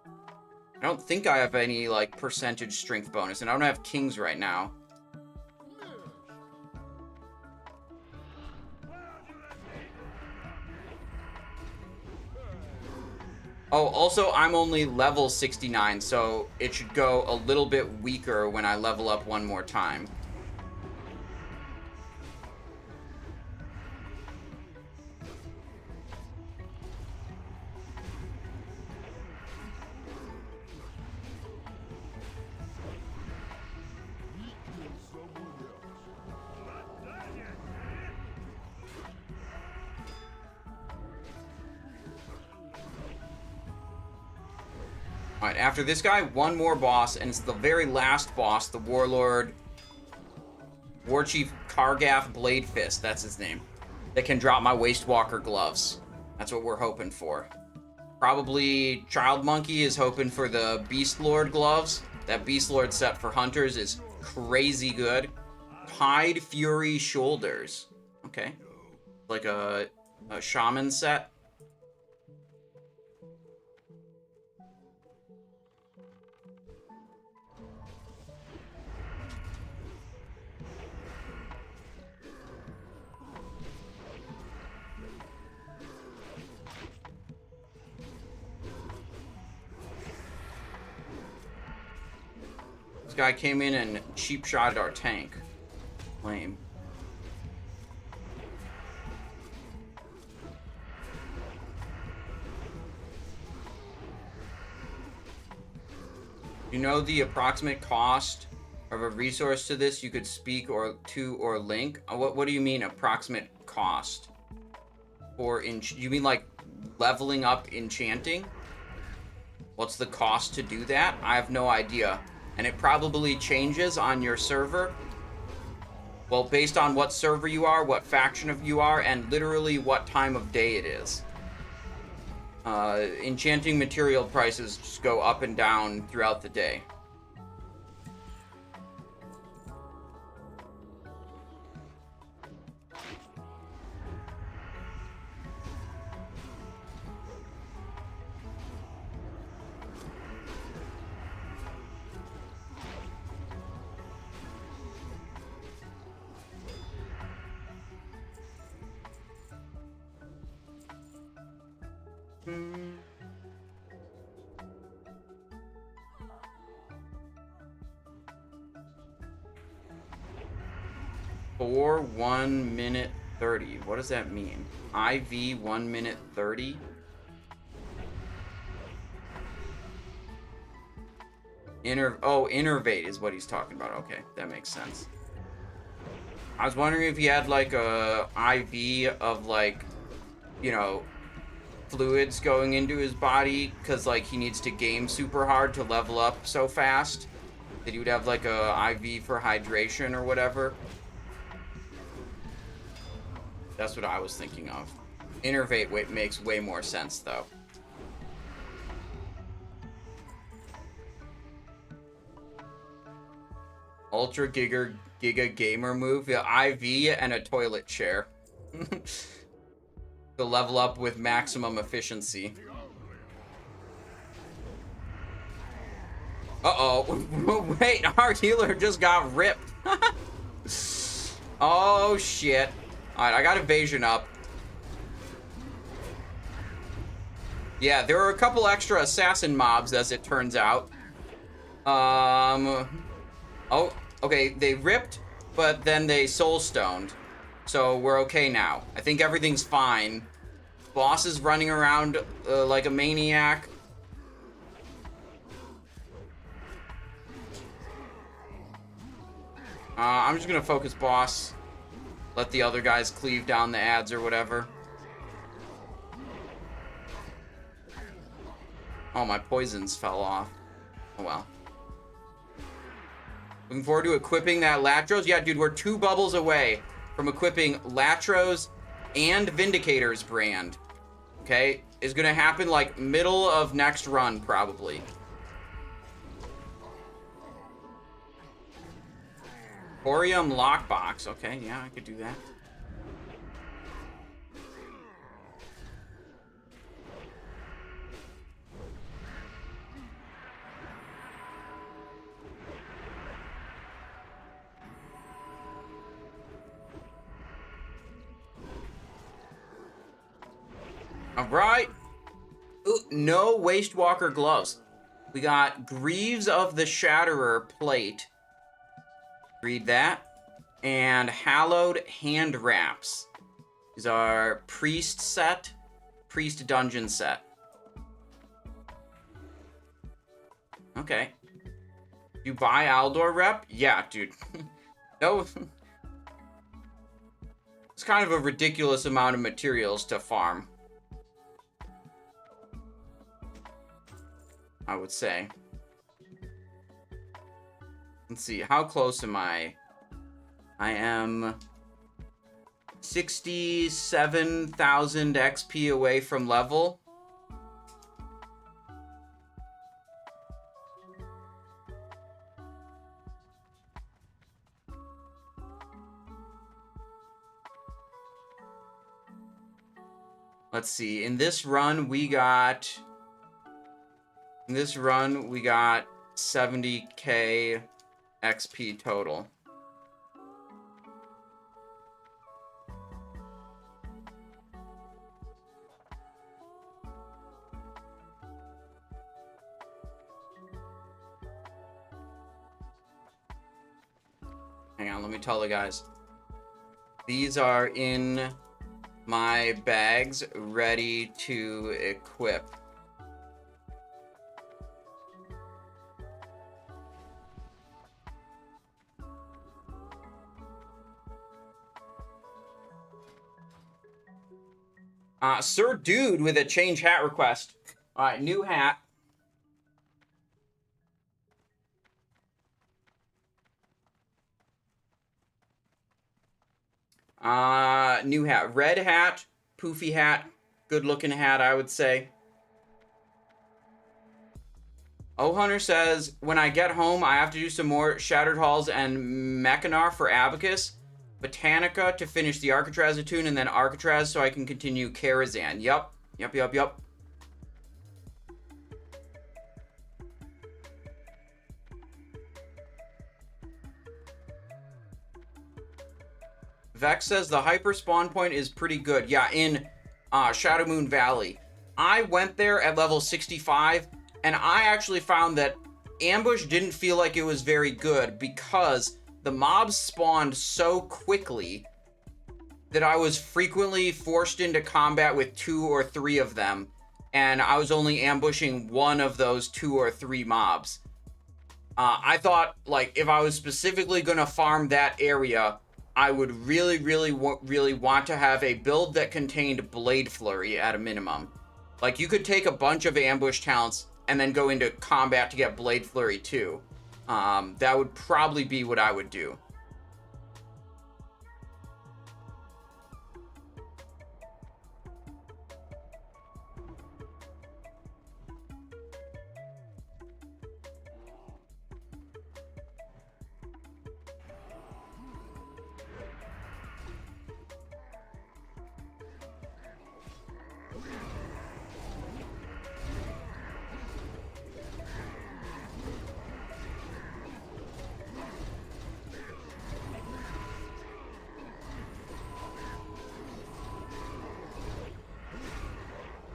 I don't think I have any, like, percentage strength bonus, and I don't have kings right now. Oh, also, I'm only level 69, so it should go a little bit weaker when I level up one more time. Alright, after this guy, one more boss, and it's the very last boss, the Warlord... Warchief Kargath Bladefist, that's his name. That can drop my Wastewalker gloves. That's what we're hoping for. Probably Child Monkey is hoping for the Beast Lord gloves. That Beast Lord set for hunters is crazy good. Tide Fury Shoulders. Okay. Like a shaman set. This guy came in and cheap shotted our tank. Lame. You know the approximate cost of a resource to this you could speak or link? What do you mean approximate cost? You mean like leveling up enchanting? What's the cost to do that? I have no idea. And it probably changes on your server. Well, based on what server you are, what faction of you are, and literally what time of day it is. Enchanting material prices just go up and down throughout the day. For 1 minute 30. What does that mean? IV 1 minute 30? Innervate is what he's talking about. Okay, that makes sense. I was wondering if he had like a IV of like, you know, fluids going into his body because like he needs to game super hard to level up so fast that he would have like a IV for hydration or whatever. That's what I was thinking of. Innervate makes way more sense though. Ultra Giga Gamer move, the IV and a toilet chair. To level up with maximum efficiency. Uh-oh. Wait, our healer just got ripped. Oh, shit. Alright, I got evasion up. Yeah, there were a couple extra assassin mobs, as it turns out. Oh, okay, they ripped, but then they soul-stoned. So we're okay now. I think everything's fine. Boss is running around like a maniac. I'm just gonna focus boss. Let the other guys cleave down the ads or whatever. Oh, my poisons fell off. Oh well. Looking forward to equipping that Latros. Yeah, dude, we're 2 bubbles away from equipping Latros and Vindicator's brand. Okay? Is gonna happen like middle of next run, probably. Thorium lockbox. Okay, yeah, I could do that. All right. Ooh, no Wastewalker gloves. We got Greaves of the Shatterer plate. Read that. And Hallowed Hand Wraps. These are Priest set, Priest Dungeon set. Okay. You buy Aldor rep? Yeah, dude. No. It's kind of a ridiculous amount of materials to farm, I would say. Let's see, how close am I? I am 67,000 XP away from level. Let's see, in this run we got 70k XP total. Hang on, let me tell the guys. These are in my bags, ready to equip. Sir Dude with a change hat request. All right, new hat. New hat. Red hat, poofy hat, good looking hat, I would say. O Hunter says, when I get home, I have to do some more Shattered Halls and Mechanar for Abacus, Botanica to finish the Arcatraz Attune, and then Arcatraz so I can continue Karazhan. Yup. Vex says the hyper spawn point is pretty good. Yeah, in Shadow Moon Valley. I went there at level 65, and I actually found that Ambush didn't feel like it was very good because the mobs spawned so quickly that I was frequently forced into combat with 2 or 3 of them, and I was only ambushing one of those 2 or 3 mobs. I thought, like, if I was specifically going to farm that area, I would really want to have a build that contained Blade Flurry at a minimum. Like, you could take a bunch of ambush talents and then go into combat to get Blade Flurry too. That would probably be what I would do.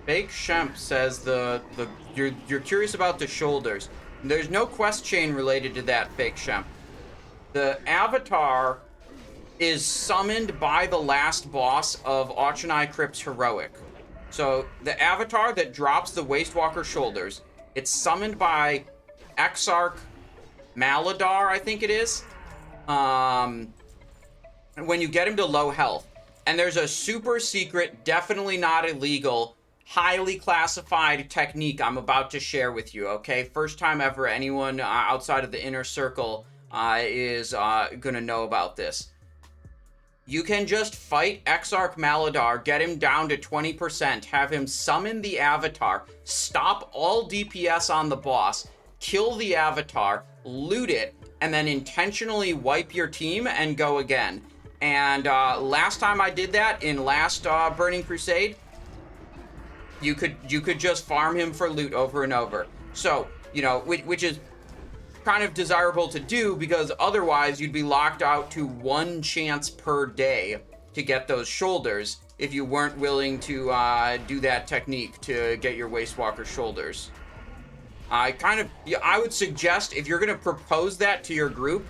Fake Shemp says you're curious about the shoulders. There's no quest chain related to that, Fake Shemp. The avatar is summoned by the last boss of Auchenai Crypt's Heroic. So the avatar that drops the Wastewalker shoulders, it's summoned by Exarch Maladar, I think it is. When you get him to low health. And there's a super secret, definitely not illegal, highly classified technique I'm about to share with you, okay? First time ever anyone outside of the inner circle is gonna know about this. You can just fight Exarch Maladar, get him down to 20%, have him summon the avatar, stop all DPS on the boss, kill the avatar, loot it, and then intentionally wipe your team and go again. And last time I did that in last Burning Crusade, you could just farm him for loot over and over. So, you know, which is kind of desirable to do, because otherwise you'd be locked out to 1 chance per day to get those shoulders if you weren't willing to do that technique to get your Wastewalker shoulders. I would suggest, if you're gonna propose that to your group,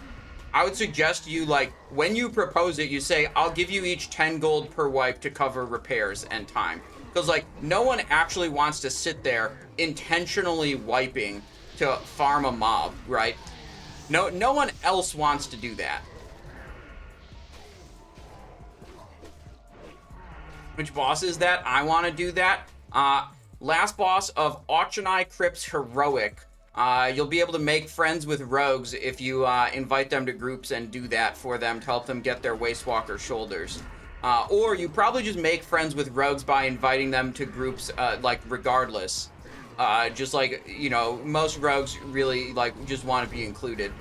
I would suggest you, like, when you propose it, you say, I'll give you each 10 gold per wipe to cover repairs and time. Because, like, no one actually wants to sit there intentionally wiping to farm a mob, right? No one else wants to do that. Which boss is that? I want to do that. Last boss of Auctionai Crypt's Heroic. You'll be able to make friends with rogues if you invite them to groups and do that for them to help them get their Wastewalker shoulders. Or you probably just make friends with rogues by inviting them to groups, like, regardless. Just like, you know, most rogues really, like, just want to be included.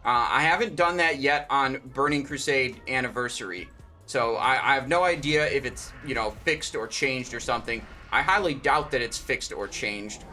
I haven't done that yet on Burning Crusade Anniversary. So I have no idea if it's, you know, fixed or changed or something. I highly doubt that it's fixed or changed.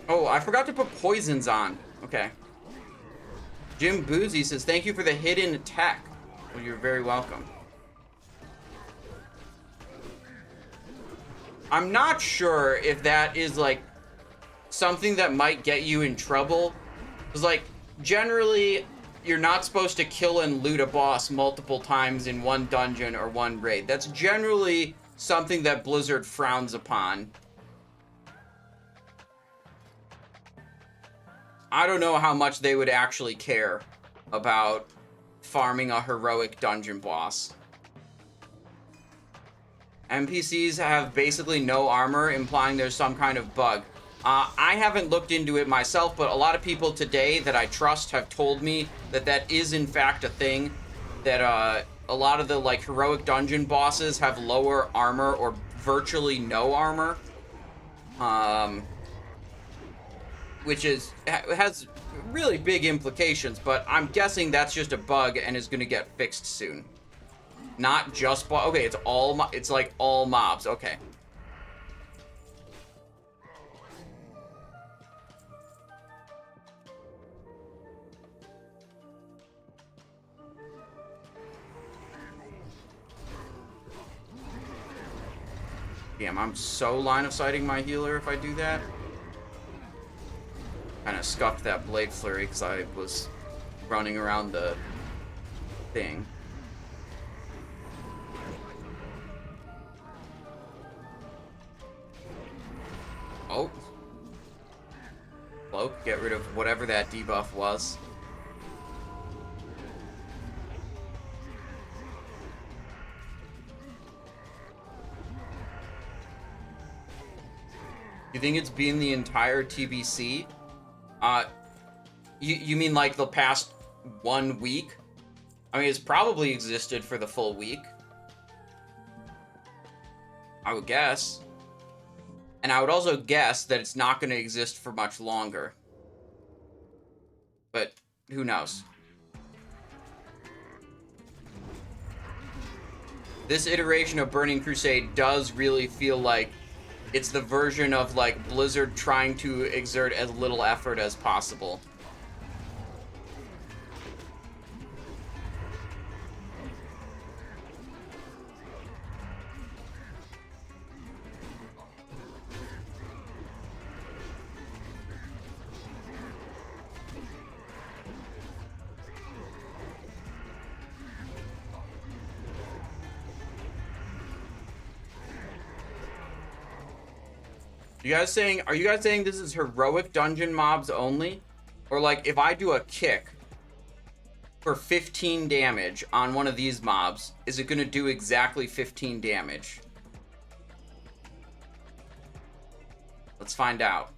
Oh, I forgot to put poisons on. Okay. Jim Boozy says, thank you for the hidden attack. Well, you're very welcome. I'm not sure if that is, like, something that might get you in trouble. Because, like, generally, you're not supposed to kill and loot a boss multiple times in one dungeon or one raid. That's generally something that Blizzard frowns upon. I don't know how much they would actually care about farming a heroic dungeon boss. NPCs have basically no armor, implying there's some kind of bug. I haven't looked into it myself, but a lot of people today that I trust have told me that that is in fact a thing. That a lot of the, like, heroic dungeon bosses have lower armor or virtually no armor. Which has really big implications, but I'm guessing that's just a bug and is going to get fixed soon. Not just okay, it's like all mobs. Okay. Damn, I'm so line of sighting my healer if I do that. Kind of scuffed that Blade Flurry because I was running around the thing. Oh. Cloak, get rid of whatever that debuff was. You think it's been the entire TBC? You mean like the past 1 week? I mean, it's probably existed for the full week. I would guess. And I would also guess that it's not going to exist for much longer. But who knows? This iteration of Burning Crusade does really feel like it's the version of, like, Blizzard trying to exert as little effort as possible. Are you guys saying this is heroic dungeon mobs only? Or, like, if I do a kick, for 15 damage on one of these mobs, is it going to do exactly 15 damage? Let's find out.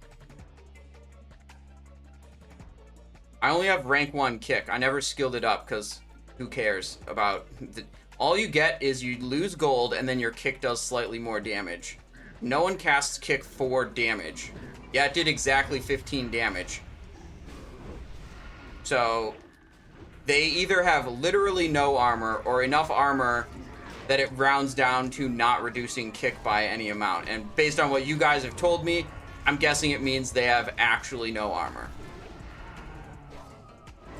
I only have rank 1 kick. I never skilled it up because who cares about... All you get is you lose gold and then your kick does slightly more damage. No one casts kick for damage. Yeah, it did exactly 15 damage. So, they either have literally no armor or enough armor that it rounds down to not reducing kick by any amount. And based on what you guys have told me, I'm guessing it means they have actually no armor.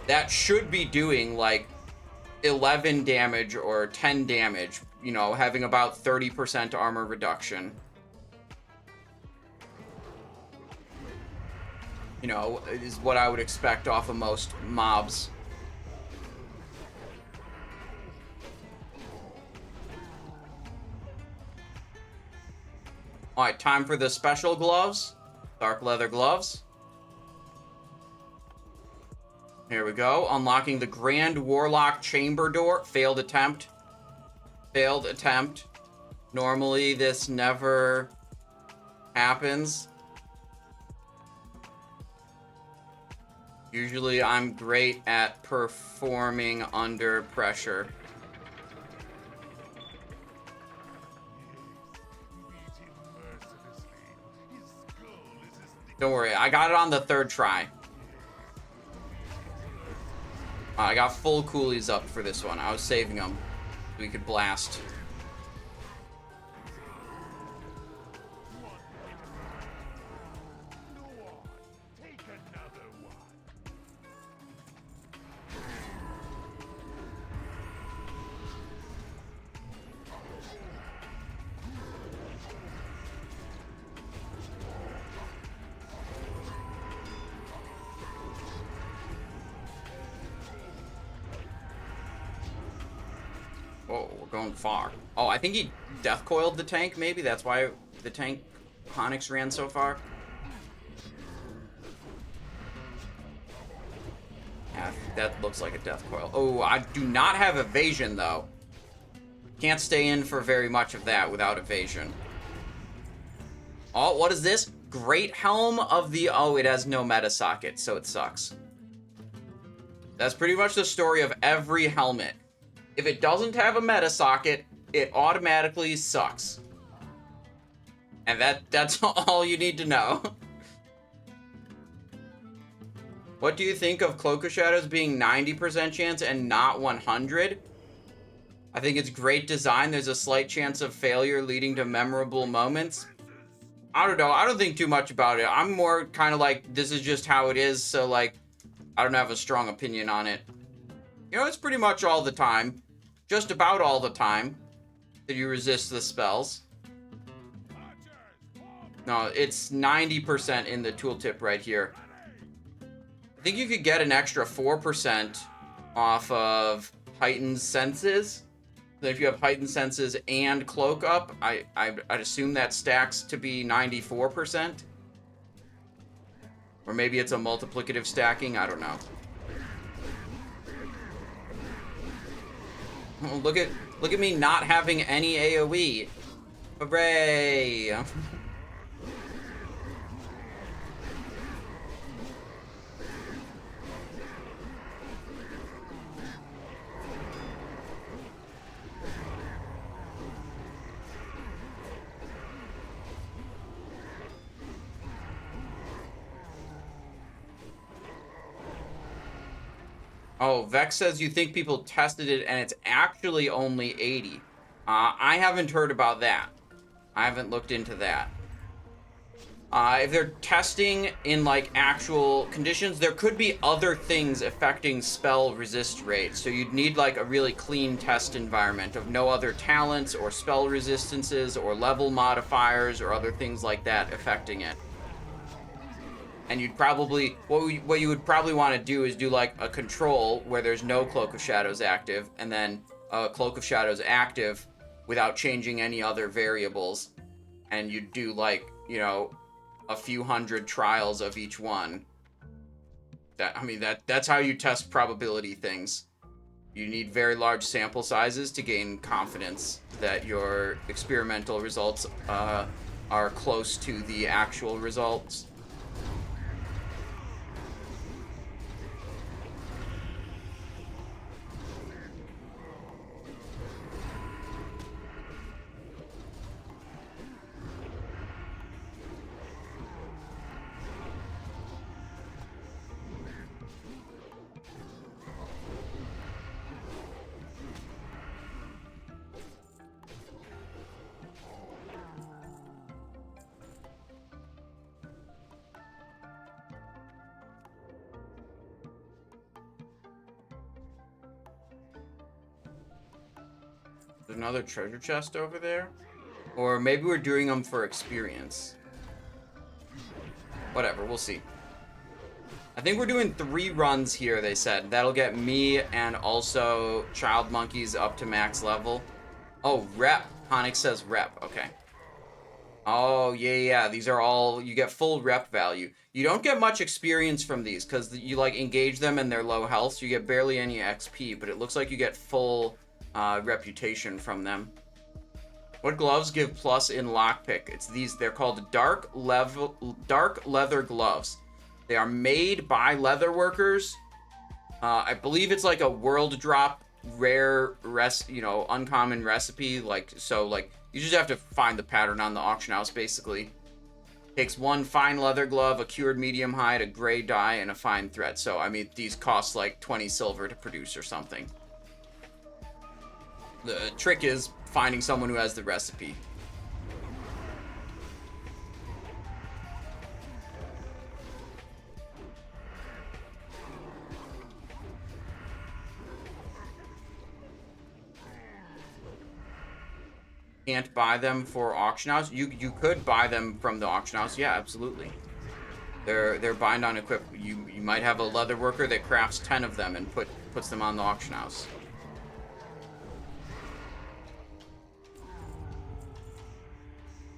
That should be doing like 11 damage or 10 damage, you know, having about 30% armor reduction. You know, is what I would expect off of most mobs. Alright, time for the special gloves. Dark leather gloves. Here we go. Unlocking the Grand Warlock Chamber Door. Failed attempt. Failed attempt. Normally, this never happens. Usually, I'm great at performing under pressure. Don't worry, I got it on the 3rd try. I got full coolies up for this one. I was saving them so we could blast. Oh, we're going far. Oh, I think he death coiled the tank, maybe? That's why the tank Onyx ran so far? Yeah, that looks like a death coil. Oh, I do not have evasion, though. Can't stay in for very much of that without evasion. Oh, what is this? Great Helm of the... Oh, it has no meta socket, so it sucks. That's pretty much the story of every helmet. If it doesn't have a meta socket, it automatically sucks. And that's all you need to know. What do you think of Cloak of Shadows being 90% chance and not 100? I think it's great design. There's a slight chance of failure leading to memorable moments. I don't know. I don't think too much about it. I'm more kind of like, this is just how it is, so like, I don't have a strong opinion on it. You know, it's pretty much all the time. Just about all the time that you resist the spells. No, it's 90% in the tooltip right here. I think you could get an extra 4% off of Heightened Senses. So if you have Heightened Senses and Cloak up, I'd assume that stacks to be 94%. Or maybe it's a multiplicative stacking, I don't know. Oh, look at me not having any AoE. Hooray! Oh, Vex says you think people tested it and it's actually only 80. I haven't heard about that. I haven't looked into that. If they're testing in like actual conditions, there could be other things affecting spell resist rate. So you'd need like a really clean test environment of no other talents or spell resistances or level modifiers or other things like that affecting it. And you'd probably, what you would probably want to do is do like a control where there's no Cloak of Shadows active, and then a Cloak of Shadows active without changing any other variables. And you'd do like, you know, a few hundred trials of each one. That's how you test probability things. You need very large sample sizes to gain confidence that your experimental results are close to the actual results. There's another treasure chest over there. Or maybe we're doing them for experience. Whatever, we'll see. I think we're doing 3 runs here, they said. That'll get me and also Child Monkeys up to max level. Oh, rep. Honix says rep. Okay. Oh, yeah. These are all... You get full rep value. You don't get much experience from these because you, like, engage them and they're low health, so you get barely any XP, but it looks like you get full reputation from them. What gloves give plus in lockpick? It's these. They're called dark leather gloves. They are made by leather workers. I believe it's like a world drop rare uncommon recipe. Like, so like you just have to find the pattern on the auction house basically. Takes 1 fine leather glove, a cured medium hide, a gray dye, and a fine thread. So I mean these cost like 20 silver to produce or something. The trick is finding someone who has the recipe. Can't buy them for auction house. You could buy them from the auction house. Yeah, absolutely. They're bind on equip. You might have a leather worker that crafts 10 of them and puts them on the auction house.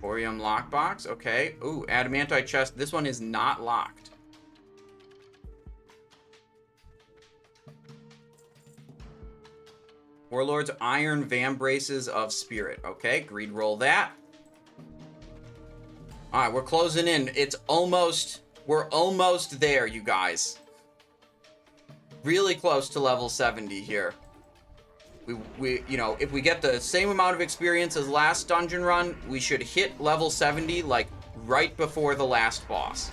Orium lockbox, okay. Ooh, adamantite chest. This one is not locked. Warlord's iron vambraces of spirit. Okay, greed roll that. Alright, we're closing in. We're almost there, you guys. Really close to level 70 here. We if we get the same amount of experience as last dungeon run, we should hit level 70 like right before the last boss.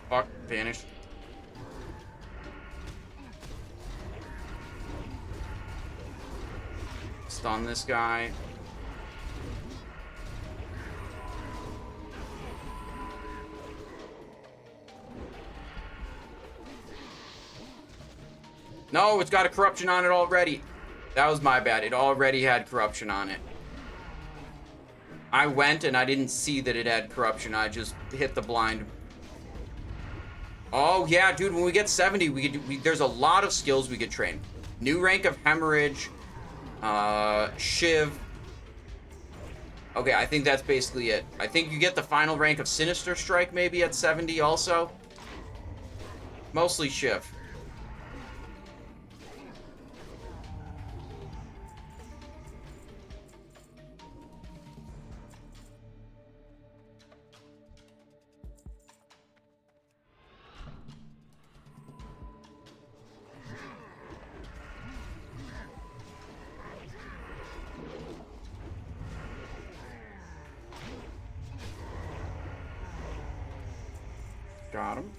Fuck, vanished. Stun this guy. No, it's got a corruption on it already. That was my bad. It already had corruption on it. I went and I didn't see that it had corruption. I just hit the blind. Oh, yeah, dude, when we get 70, there's a lot of skills we could train. New rank of hemorrhage, Shiv. Okay, I think that's basically it. I think you get the final rank of Sinister Strike maybe at 70 also. Mostly Shiv. Got him.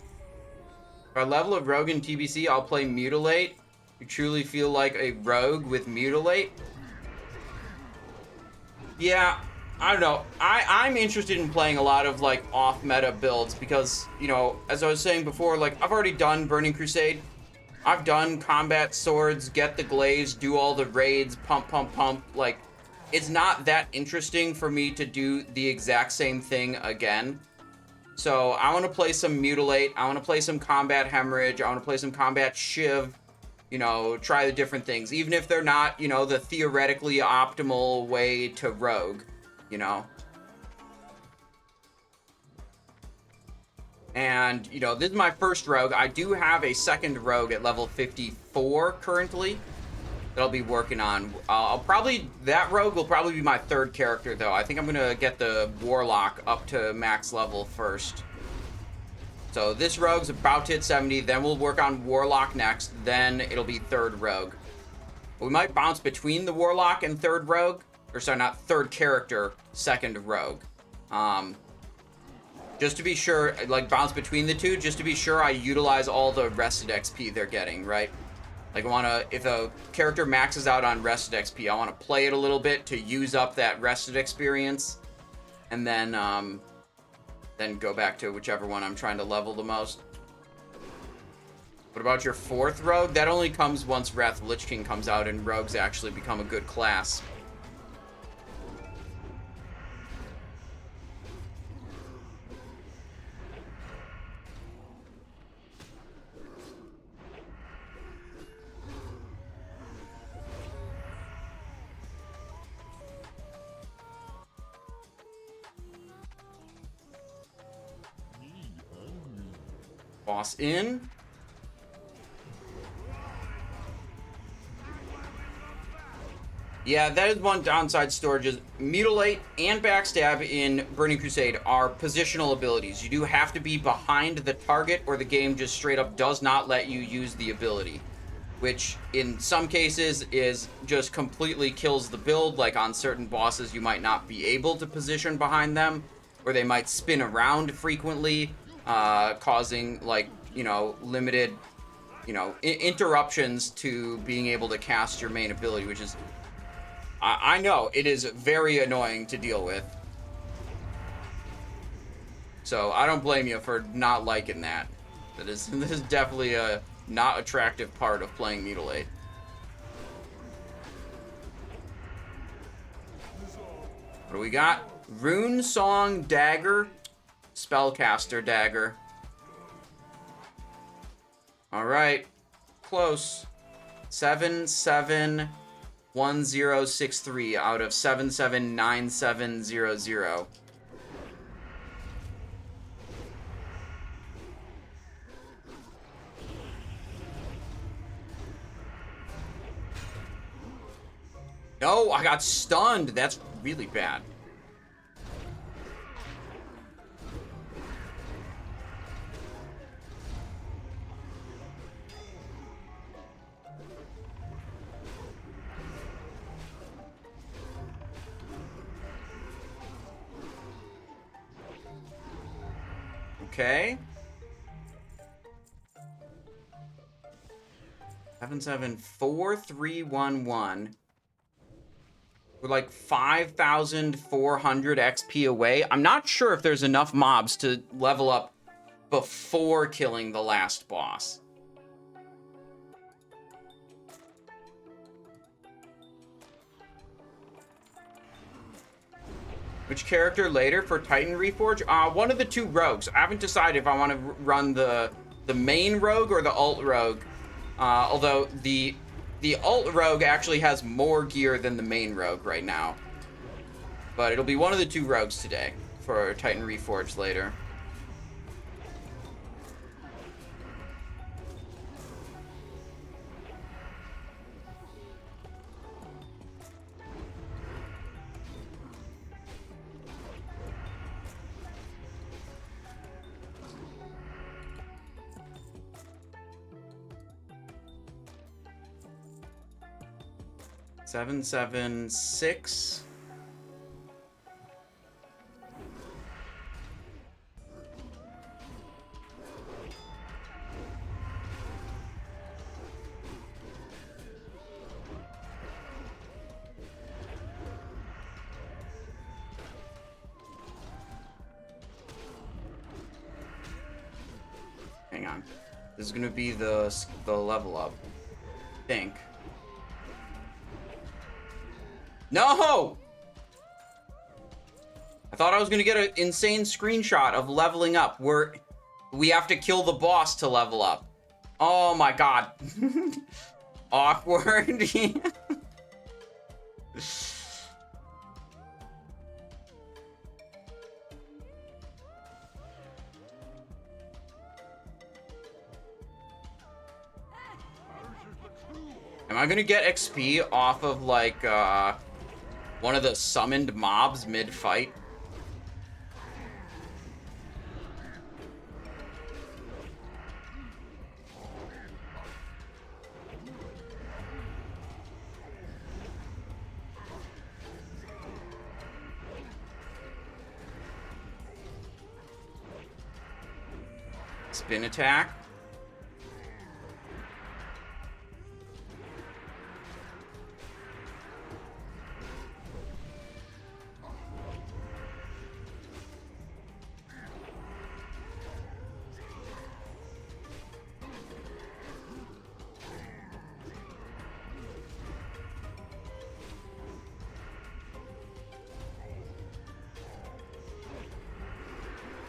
Our level of rogue in TBC, I'll play Mutilate. You truly feel like a rogue with Mutilate? Yeah, I don't know. I'm interested in playing a lot of, like, off-meta builds because, you know, as I was saying before, like, I've already done Burning Crusade. I've done combat swords, get the glaze, do all the raids, pump, pump, pump. Like, it's not that interesting for me to do the exact same thing again. So I want to play some Mutilate. I want to play some Combat Hemorrhage. I want to play some Combat Shiv. you know, try the different things, even if they're not, you know, the theoretically optimal way to rogue, you know. And, you know, this is my first rogue. I do have a second rogue at level 54 currently that I'll be working on. That rogue will probably be my third character, though. I think I'm going to get the Warlock up to max level first. So this rogue's about to hit 70, then we'll work on Warlock next, then it'll be third rogue. We might bounce between the Warlock and third rogue, or sorry, not third character, second rogue. Just to be sure, like, bounce between the two, just to be sure I utilize all the rested XP they're getting, right? Like, if a character maxes out on rested XP, I want to play it a little bit to use up that rested experience, and then go back to whichever one I'm trying to level the most. What about your fourth rogue? That only comes once Wrath of Lich King comes out and rogues actually become a good class. Boss in. Yeah, that is one downside. Storages. Mutilate and Backstab in Burning Crusade are positional abilities. You do have to be behind the target or the game just straight up does not let you use the ability. Which in some cases is just completely kills the build. Like on certain bosses you might not be able to position behind them. Or they might spin around frequently. Causing, like, you know, limited, you know, interruptions to being able to cast your main ability, which is, I know, it is very annoying to deal with. So, I don't blame you for not liking that. This is definitely a not attractive part of playing Mutilate. What do we got? Rune Song Dagger. Spellcaster Dagger. Alright. Close. 771063 out of 779700. No, I got stunned. That's really bad. Okay. 774311. We're like 5,400 XP away. I'm not sure if there's enough mobs to level up before killing the last boss. Which character later for Titan Reforge? One of the two rogues. I haven't decided if I want to run the main rogue or the alt rogue. Although the alt rogue actually has more gear than the main rogue right now. But it'll be one of the two rogues today for Titan Reforge later. Seven, 6. Hang on. This is gonna be the level up. I think. No! I thought I was gonna get an insane screenshot of leveling up where we have to kill the boss to level up. Oh my god. awkward. Am I gonna get XP off of, like, one of the summoned mobs mid-fight? Spin attack.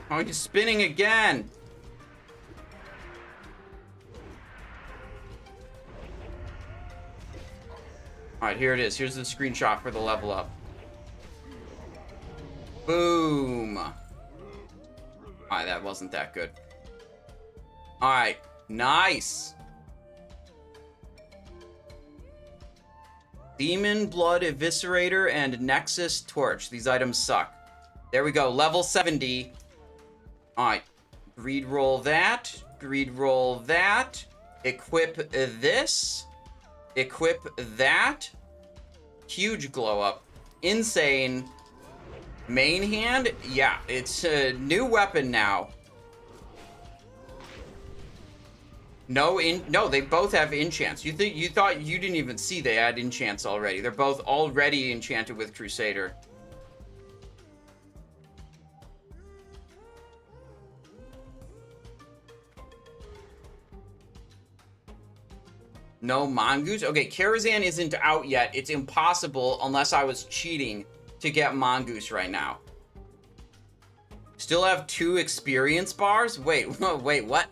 Oh, he's spinning again. Alright, here it is. Here's the screenshot for the level up. Boom. Alright, that wasn't that good. Alright, nice. Demon Blood Eviscerator and Nexus Torch. These items suck. There we go, level 70. Alright, greed roll that. Greed roll that. Equip this. Equip that. Huge glow up. Insane. Main hand? Yeah, it's a new weapon now. No, they both have enchants. You thought you didn't even see they had enchants already. They're both already enchanted with Crusader. No Mongoose? Okay, Karazhan isn't out yet. It's impossible, unless I was cheating, to get Mongoose right now. Still have 2 experience bars? Wait, wait, what?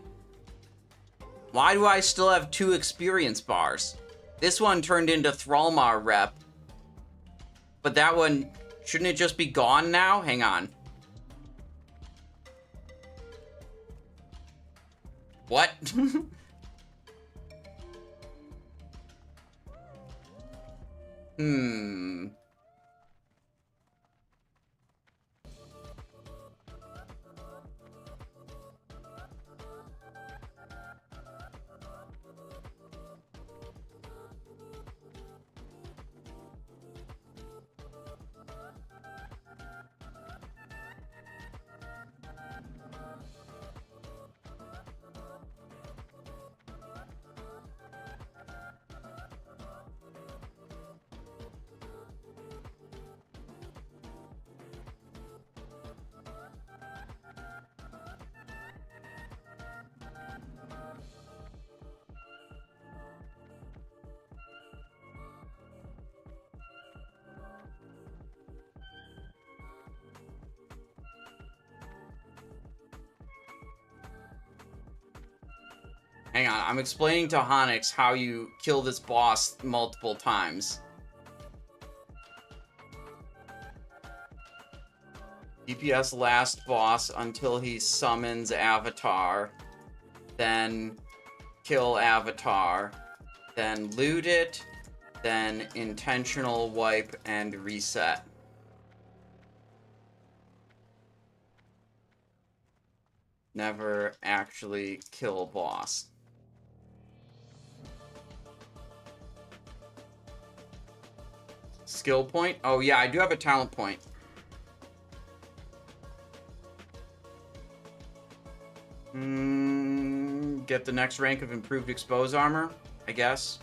Why do I still have 2 experience bars? This one turned into Thrallmar rep. But that one, shouldn't it just be gone now? Hang on. What? Hang on, I'm explaining to Honix how you kill this boss multiple times. DPS last boss until he summons Avatar. Then kill Avatar. Then loot it. Then intentional wipe and reset. Never actually kill boss. Skill point? Oh yeah, I do have a talent point. Get the next rank of improved expose armor, I guess.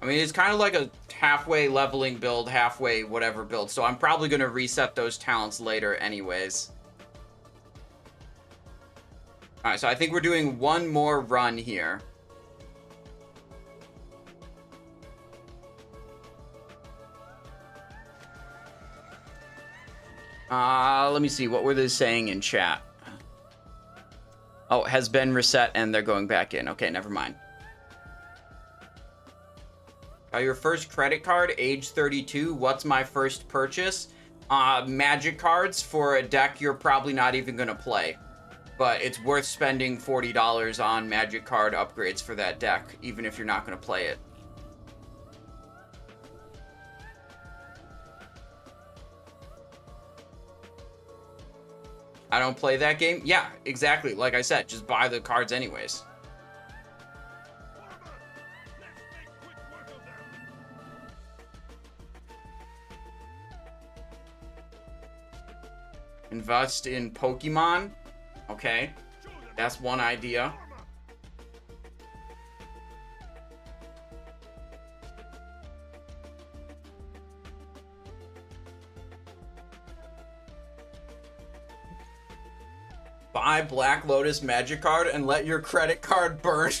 I mean, it's kind of like a halfway leveling build, halfway whatever build, so I'm probably going to reset those talents later anyways. Alright, so I think we're doing one more run here. Let me see. What were they saying in chat? Oh, has been reset and they're going back in. Okay, never mind. Your first credit card, age 32. What's my first purchase? Magic cards for a deck you're probably not even going to play. But it's worth spending $40 on magic card upgrades for that deck, even if you're not going to play it. I don't play that game? Yeah, exactly. Like I said, just buy the cards anyways. Invest in Pokemon. Okay, that's one idea. Buy Black Lotus Magic card and let your credit card burn.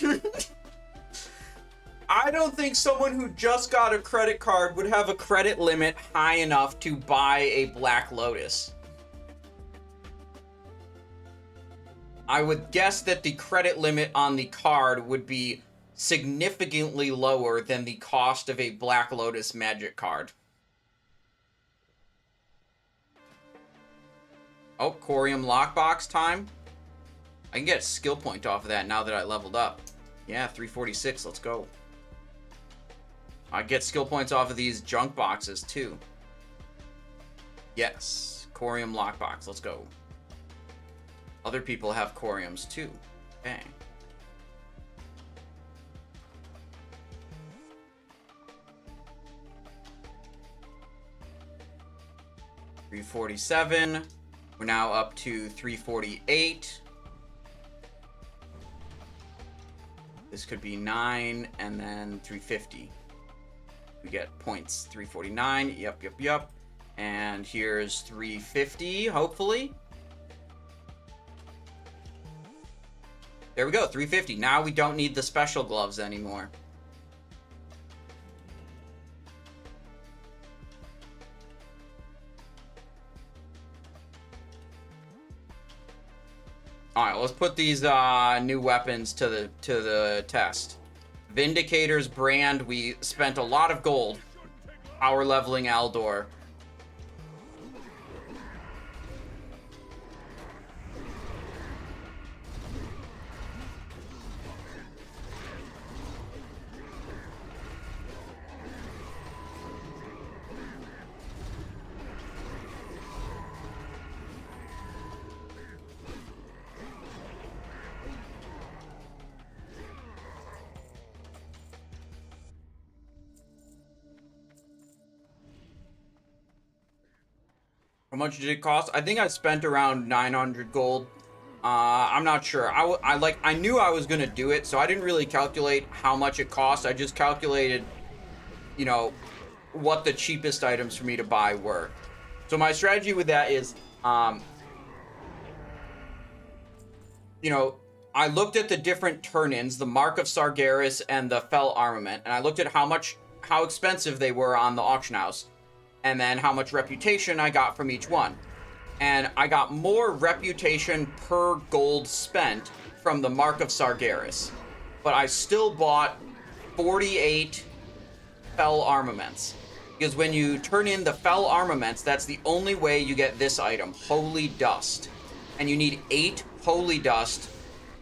I don't think someone who just got a credit card would have a credit limit high enough to buy a Black Lotus. I would guess that the credit limit on the card would be significantly lower than the cost of a Black Lotus Magic card. Oh, Corium Lockbox time. I can get a skill point off of that now that I leveled up. Yeah, 346, let's go. I get skill points off of these junk boxes too. Yes, Corium Lockbox, let's go. Other people have Coriums too. Okay. $347. We're now up to 348. This could be 9 and then 350. We get points 349. Yep. And here's 350, hopefully. There we go, 350. Now we don't need the special gloves anymore. Alright, let's put these new weapons to the test. Vindicator's brand, we spent a lot of gold power leveling Aldor. How much did it cost? I think I spent around 900 gold. I'm not sure. I knew I was gonna do it, so I didn't really calculate how much it cost. I just calculated, you know, what the cheapest items for me to buy were. So my strategy with that is, you know, I looked at the different turn-ins, the Mark of Sargeras and the Fell Armament, and I looked at how expensive they were on the auction house, and then how much reputation I got from each one. And I got more reputation per gold spent from the Mark of Sargeras. But I still bought 48 Fell Armaments. Because when you turn in the Fell Armaments, that's the only way you get this item, Holy Dust. And you need 8 Holy Dust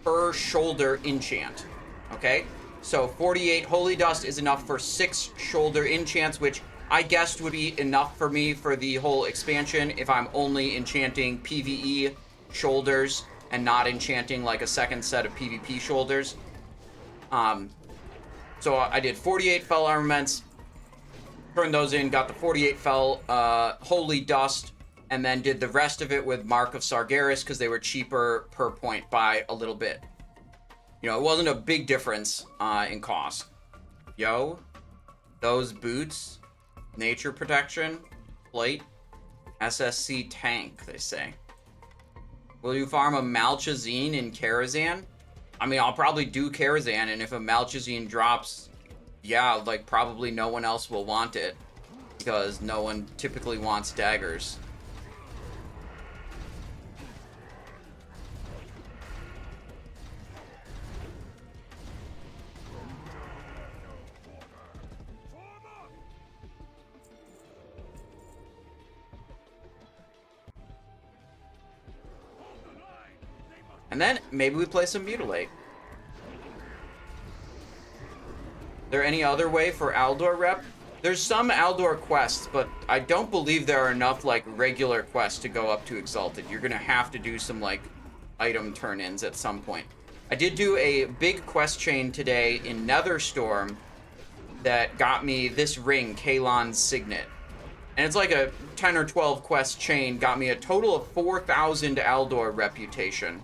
per shoulder enchant. Okay? So 48 Holy Dust is enough for 6 shoulder enchants, which I guessed would be enough for me for the whole expansion if I'm only enchanting PvE shoulders and not enchanting like a second set of PvP shoulders. So I did 48 Fell Armaments, turned those in, got the 48 Fell Holy Dust, and then did the rest of it with Mark of Sargeras because they were cheaper per point by a little bit. You know, it wasn't a big difference in cost. Yo, those boots... Nature Protection, Plate, SSC Tank, they say. Will you farm a Malchazine in Karazhan? I mean, I'll probably do Karazhan, and if a Malchazine drops, yeah, like, probably no one else will want it. Because no one typically wants daggers. And then maybe we play some Mutilate. There any other way for Aldor rep? There's some Aldor quests, but I don't believe there are enough, like, regular quests to go up to Exalted. You're gonna have to do some, like, item turn-ins at some point. I did do a big quest chain today in Netherstorm that got me this ring, Kalon's Signet. And it's like a 10 or 12 quest chain, got me a total of 4,000 Aldor reputation.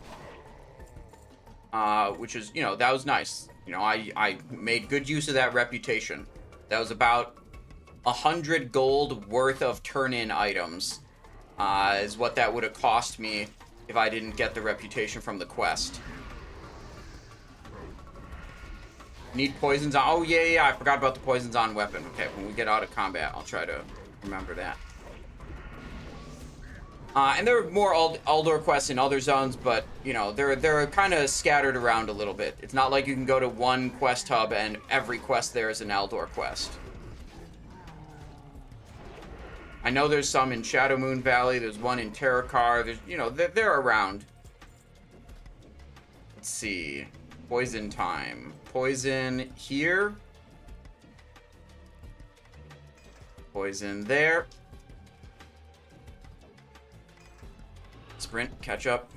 Which is, you know, that was nice. You know, I made good use of that reputation. That was about 100 gold worth of turn-in items, is what that would have cost me if I didn't get the reputation from the quest. Need poisons on... Oh, yeah, I forgot about the poisons on weapon. Okay, when we get out of combat, I'll try to remember that. And there are more Aldor quests in other zones, but, you know, they're kind of scattered around a little bit. It's not like you can go to one quest hub and every quest there is an Aldor quest. I know there's some in Shadow Moon Valley. There's one in Terrakar. There's, you know, they're around. Let's see. Poison time. Poison here. Poison there. Sprint, catch up.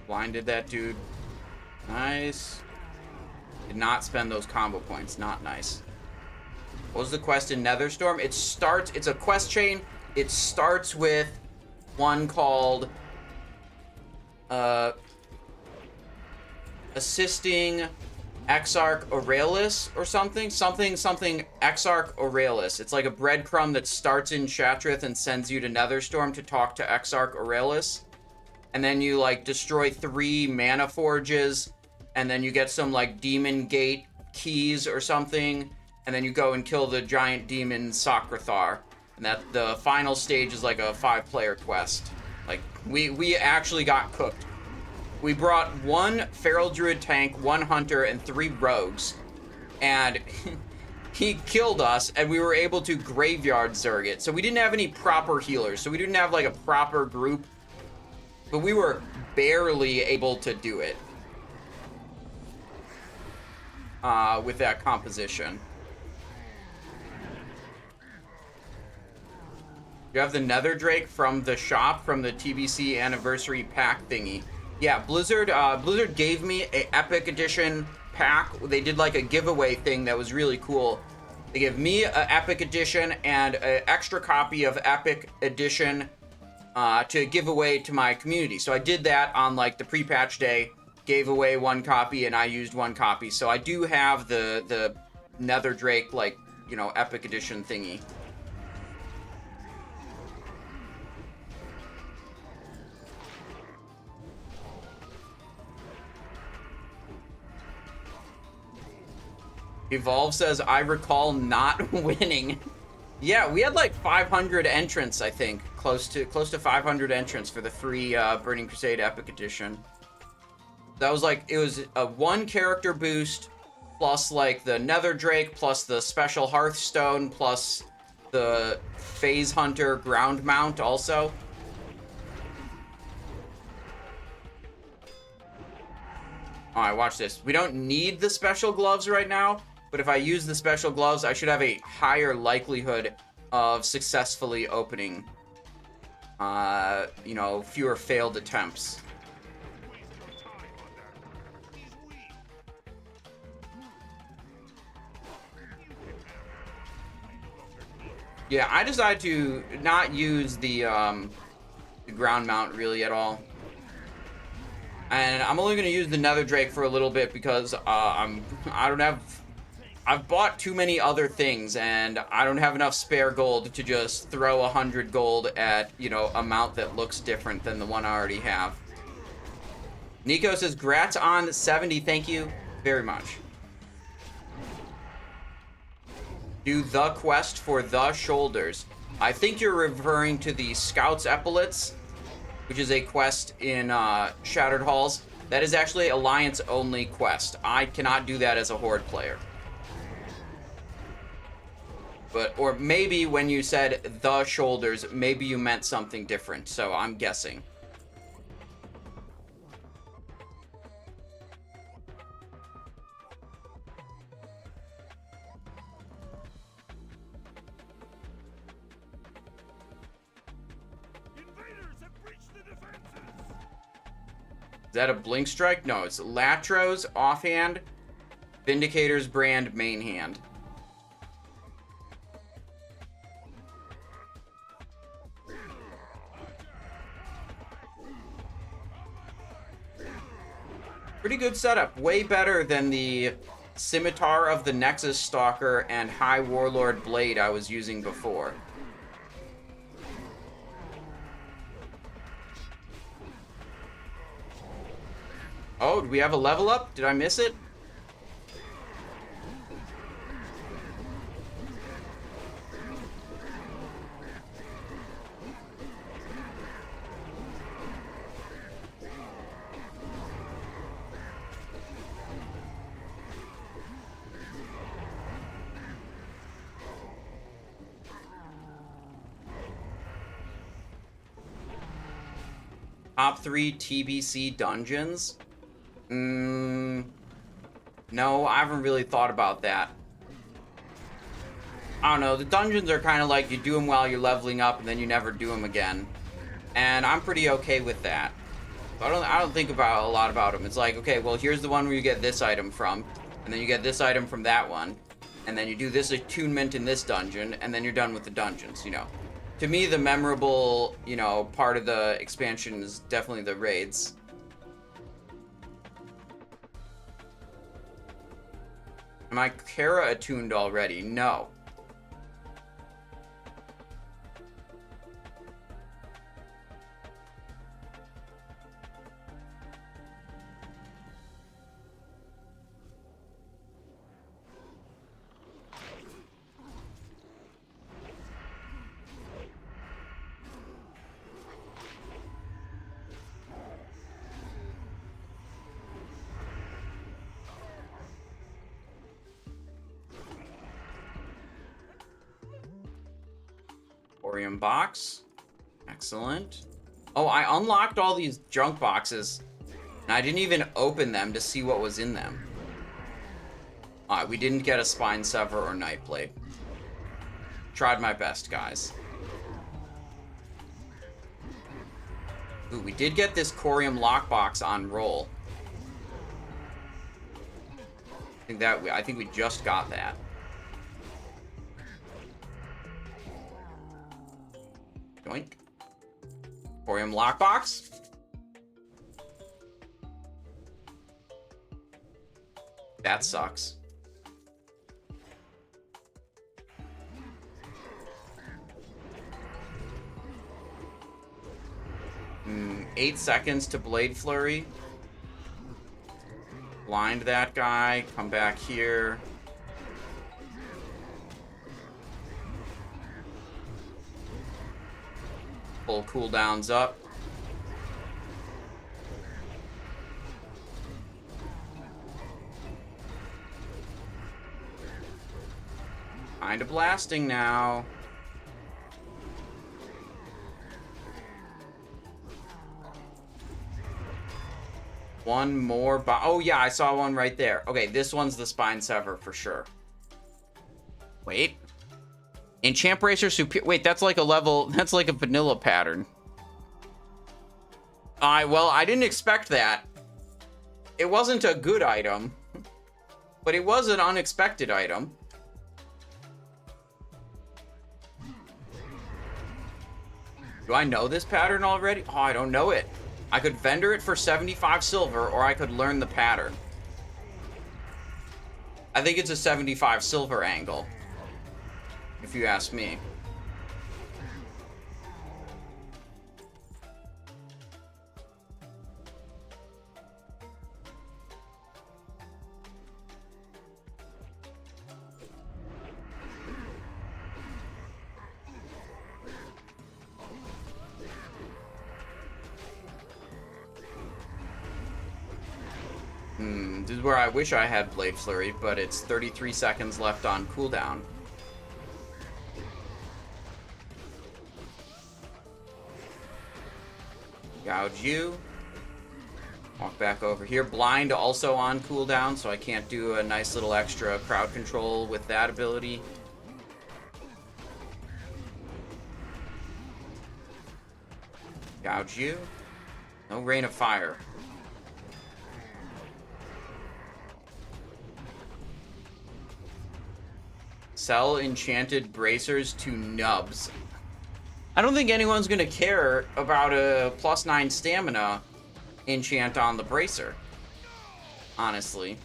Blinded that dude. Nice. Did not spend those combo points. Not nice. What was the quest in Netherstorm? It's a quest chain. It starts with one called assisting Exarch Aurelius or something Exarch Aurelius. It's like a breadcrumb that starts in Shatrith and sends you to Netherstorm to talk to Exarch Aurelius. And then you, like, destroy 3 mana forges, and then you get some, like, demon gate keys or something, and then you go and kill the giant demon Sakrathar. And that the final stage is like a 5-player quest. Like, we actually got cooked. We brought 1 Feral Druid tank, 1 hunter, and 3 rogues. And he killed us, and we were able to graveyard Zerg it. So we didn't have any proper healers. So we didn't have, like, a proper group. But we were barely able to do it. With that composition. You have the Nether Drake from the shop, from the TBC anniversary pack thingy. Yeah, Blizzard gave me a Epic Edition pack. They did like a giveaway thing that was really cool. They gave me an Epic Edition and an extra copy of Epic Edition to give away to my community. So I did that on like the pre-patch day, gave away 1 copy, and I used 1 copy. So I do have the Nether Drake, like, you know, Epic Edition thingy. Evolve says, I recall not winning. Yeah, we had like 500 entrants, I think. Close to 500 entrants for the free Burning Crusade Epic Edition. That was like, it was a 1 character boost, plus like the Nether Drake, plus the special Hearthstone, plus the Phase Hunter ground mount also. Alright, watch this. We don't need the special gloves right now, but if I use the special gloves, I should have a higher likelihood of successfully opening, you know, fewer failed attempts. Yeah, I decided to not use the ground mount really at all. And I'm only going to use the Nether Drake for a little bit because I've bought too many other things and I don't have enough spare gold to just throw 100 gold at, you know, a mount that looks different than the one I already have. Nico says, "Grats on 70, thank you very much." Do the quest for the shoulders. I think you're referring to the Scouts Epaulets, which is a quest in Shattered Halls. That is actually Alliance-only quest. I cannot do that as a Horde player. But, or maybe when you said the shoulders, maybe you meant something different, so I'm guessing. Is that a Blink Strike? No, it's Latro's offhand, Vindicator's brand main hand. Pretty good setup. Way better than the Scimitar of the Nexus Stalker and High Warlord Blade I was using before. Oh, do we have a level up? Did I miss it? Top 3 TBC dungeons? No, I haven't really thought about that. I don't know, the dungeons are kind of like you do them while you're leveling up and then you never do them again. And I'm pretty okay with that. I don't think about a lot about them. It's like, okay, well, here's the one where you get this item from, and then you get this item from that one, and then you do this attunement in this dungeon, and then you're done with the dungeons, you know. To me, the memorable, you know, part of the expansion is definitely the raids. Am I Kara attuned already? No. Box. Excellent. Oh, I unlocked all these junk boxes, and I didn't even open them to see what was in them. Alright, we didn't get a Spine Sever or Nightblade. Tried my best, guys. Ooh, we did get this Corium lockbox on roll. I think we just got that. Doink. Corium lockbox. That sucks. Hmm, 8 seconds to Blade Flurry. Blind that guy. Come back here. Pull cooldowns up. Kinda blasting now. One more oh yeah, I saw one right there. Okay, this one's the Spine Sever for sure. Wait. Enchant Bracer Superior. Wait, that's like a level. That's like a vanilla pattern. Well, I didn't expect that. It wasn't a good item, but it was an unexpected item. Do I know this pattern already? Oh, I don't know it. I could vendor it for 75 silver, or I could learn the pattern. I think it's a 75 silver angle, if you ask me. This is where I wish I had Blade Flurry, but it's 33 seconds left on cooldown. Gouge you. Walk back over here. Blind also on cooldown, so I can't do a nice little extra crowd control with that ability. Gouge you. No Rain of Fire. Sell enchanted bracers to nubs. I don't think anyone's gonna care about a +9 stamina enchant on the bracer. Honestly.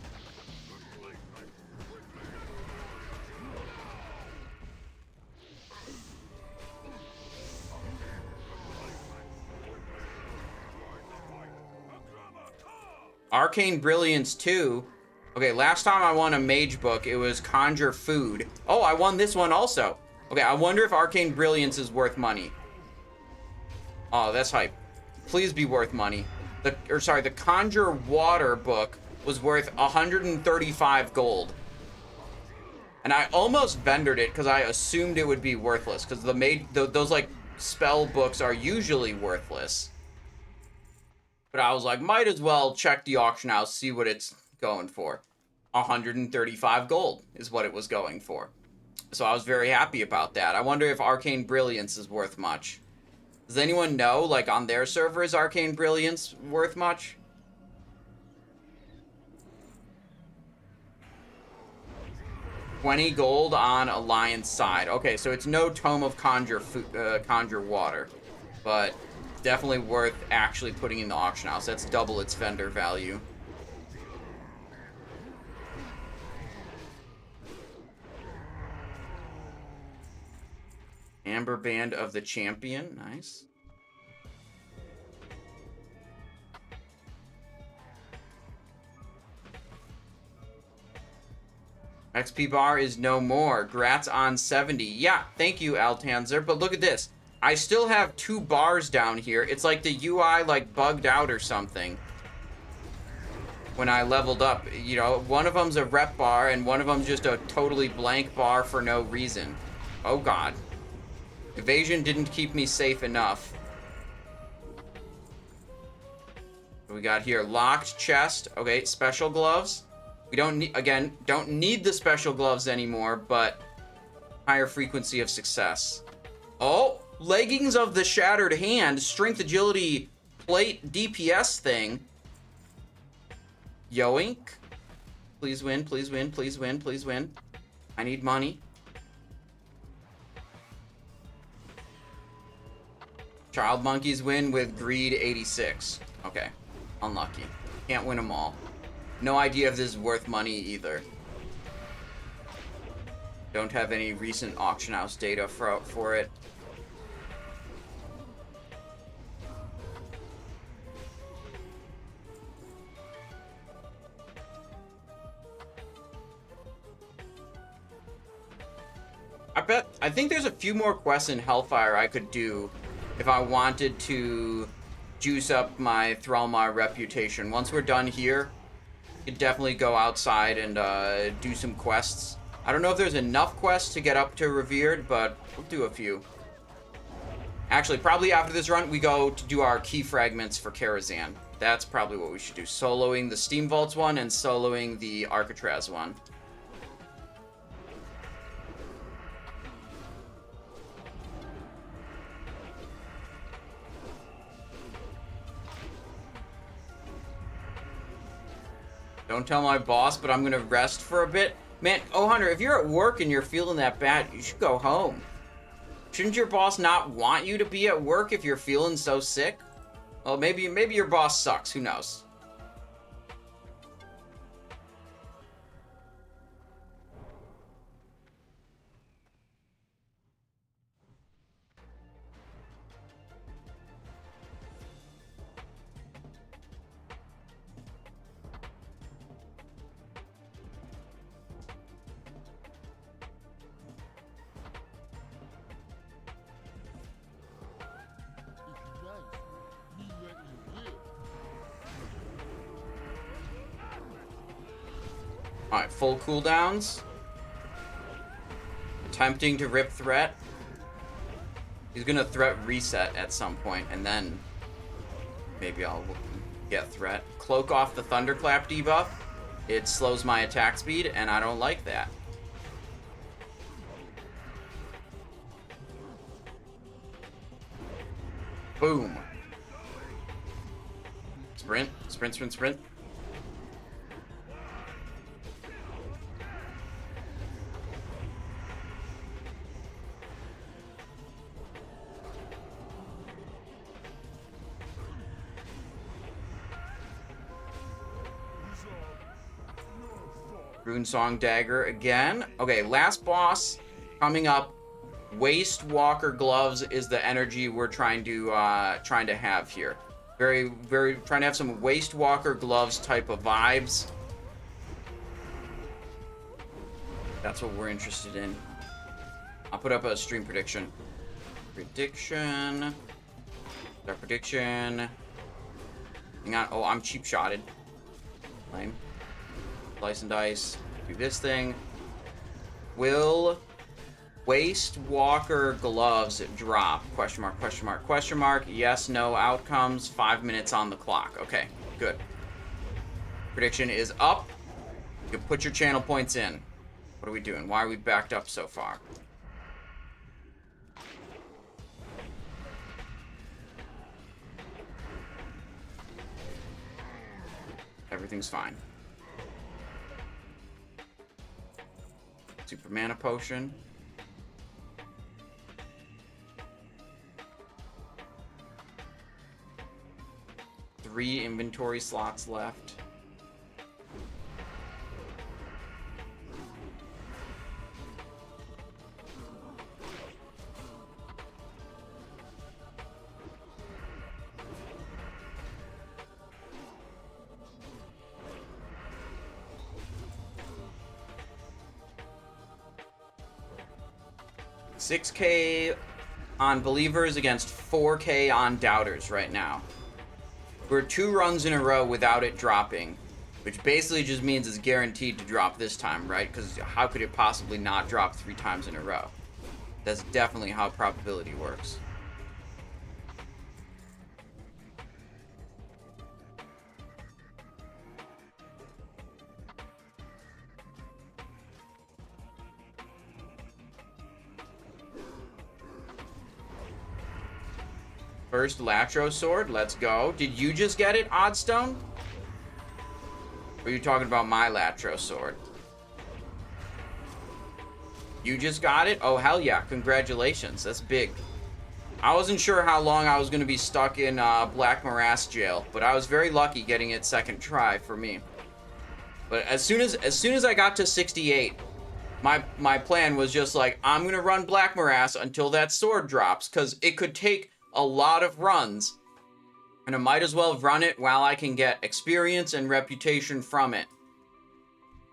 Arcane Brilliance 2. Okay, last time I won a mage book, it was Conjure Food. Oh, I won this one also. Okay, I wonder if Arcane Brilliance is worth money. Oh, that's hype. Please be worth money. The Conjure Water book was worth 135 gold. And I almost vendored it because I assumed it would be worthless. Because those like spell books are usually worthless. But I was like, might as well check the auction house, see what it's going for. 135 gold is what it was going for. So I was very happy about that. I wonder if Arcane Brilliance is worth much. Does anyone know, like, on their server, is Arcane Brilliance worth much? $20 gold on Alliance side. Okay, so it's no Tome of Conjure Water. But definitely worth actually putting in the auction house. That's double its vendor value. Amber Band of the Champion. Nice. XP bar is no more. Grats on 70. Yeah, thank you, Altanzer. But look at this. I still have 2 bars down here. It's like the UI like bugged out or something. When I leveled up, you know, one of them's a rep bar and one of them's just a totally blank bar for no reason. Oh god. Evasion didn't keep me safe enough. What we got here? Locked chest. Okay, special gloves. We don't need, again, don't need the special gloves anymore, but higher frequency of success. Oh, leggings of the shattered hand, strength, agility, plate, DPS thing. Yoink. Please win, please win, please win, please win. I need money. Child monkeys win with greed 86. Okay, unlucky. Can't win them all. No idea if this is worth money either. Don't have any recent auction house data for it. I think there's a few more quests in Hellfire I could do if I wanted to juice up my Thrallmar reputation. Once we're done here, you could definitely go outside and do some quests. I don't know if there's enough quests to get up to Revered, but we'll do a few. Actually, probably after this run, we go to do our key fragments for Karazhan. That's probably what we should do. Soloing the Steamvaults one and soloing the Arcatraz one. Don't tell my boss, but I'm gonna rest for a bit. Man, oh Hunter, if you're at work and you're feeling that bad, you should go home. Shouldn't your boss not want you to be at work if you're feeling so sick? Well, maybe your boss sucks, who knows? Alright, full cooldowns. Attempting to rip threat. He's gonna threat reset at some point, and then maybe I'll get threat. Cloak off the Thunderclap debuff. It slows my attack speed, and I don't like that. Boom. Sprint, sprint, sprint, sprint. Runesong Dagger again. Okay, last boss coming up. Waste Walker Gloves is the energy we're trying to have here. Very trying to have some Waste Walker Gloves type of vibes. That's what we're interested in. I'll put up a stream prediction. Our prediction. Hang on. Oh, I'm cheap shotted. Lame. Slice and dice. Do this thing. Will Waste Walker Gloves drop? Question mark, question mark, question mark. Yes, no outcomes. 5 minutes on the clock. Okay, good. Prediction is up. You can put your channel points in. What are we doing? Why are we backed up so far? Everything's fine. Super Mana Potion. Three inventory slots left. $6K on believers against 4K on doubters right now. We're 2 runs in a row without it dropping, which basically just means it's guaranteed to drop this time, right? Because how could it possibly not drop 3 times in a row? That's definitely how probability works. First Latro Sword, let's go. Did you just get it, Oddstone? Or are you talking about my Latro Sword? You just got it? Oh, hell yeah. Congratulations. That's big. I wasn't sure how long I was going to be stuck in Black Morass jail, but I was very lucky getting it second try for me. But as soon as I got to 68, my plan was just like, I'm going to run Black Morass until that sword drops, because it could take a lot of runs, and I might as well run it while I can get experience and reputation from it.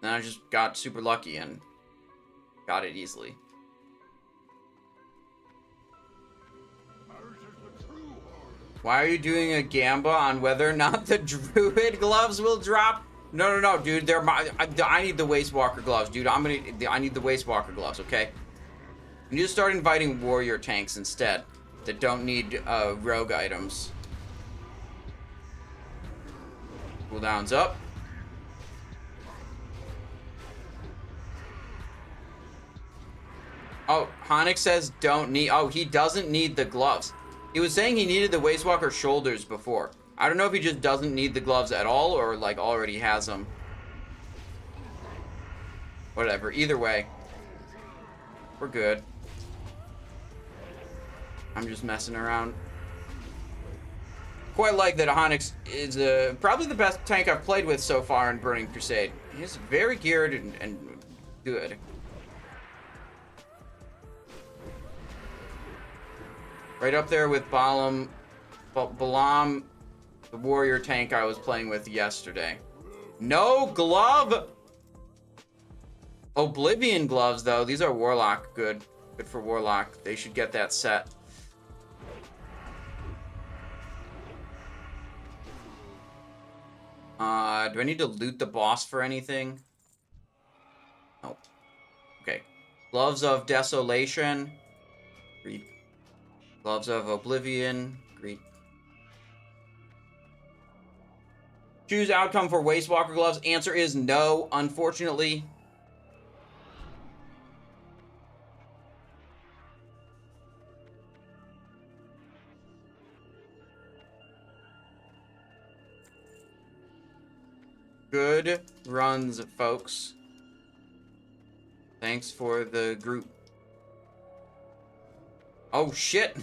And I just got super lucky and got it easily. Why are you doing a gamba on whether or not the Druid gloves will drop? No, dude. I need the Waste Walker gloves, dude. I need the Waste Walker gloves, okay? You need to start inviting warrior tanks instead that don't need rogue items. Cooldown's up. Oh, Honic says don't need... Oh, he doesn't need the gloves. He was saying he needed the Waste Walker shoulders before. I don't know if he just doesn't need the gloves at all or, like, already has them. Whatever. Either way, we're good. I'm just messing around. Quite like that Onyx is probably the best tank I've played with so far in Burning Crusade. He's very geared and good. Right up there with Balam, the warrior tank I was playing with yesterday. No glove! Oblivion gloves, though. These are Warlock. Good. Good for Warlock. They should get that set. Do I need to loot the boss for anything? Gloves of Desolation. Agreed. Gloves of Oblivion. Agreed. Choose outcome for Waste Walker gloves. Answer is no, unfortunately. Good runs, folks. Thanks for the group. Oh, shit.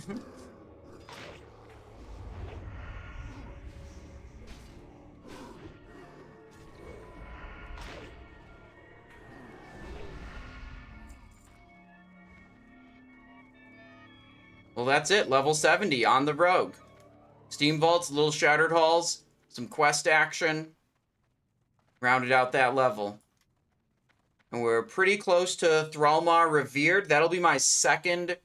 Well, that's it. Level 70 on the Rogue. Steamvaults, Little Shattered Halls, some quest action. Rounded out that level. And we're pretty close to Thrallmar Revered. That'll be my second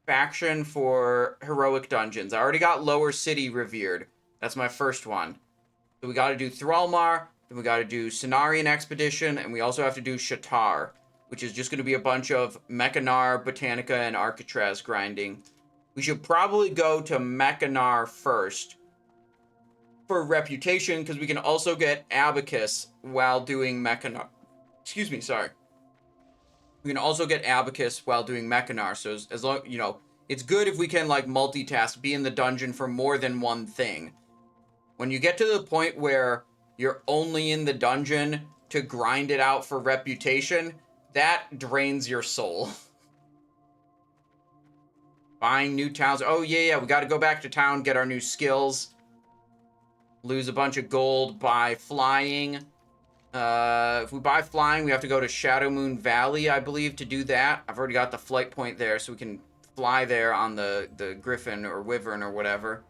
faction for Heroic Dungeons. I already got Lower City Revered. That's my first one. So we got to do Thrallmar, then we got to do Cenarian Expedition, and we also have to do Shatar, which is just going to be a bunch of Mechanar, Botanica, and Arcatraz grinding. We should probably go to Mechanar first for reputation, because we can also get Abacus while doing Mechanar. Excuse me, sorry. We can also get Abacus while doing Mechanar, so as long, you know, it's good if we can, like, multitask, be in the dungeon for more than one thing. When you get to the point where you're only in the dungeon to grind it out for reputation, that drains your soul. Buying new towns. Oh, yeah, we got to go back to town, get our new skills. Lose a bunch of gold by flying. If we buy flying, we have to go to Shadowmoon Valley, I believe, to do that. I've already got the flight point there, so we can fly there on the Griffin or Wyvern or whatever.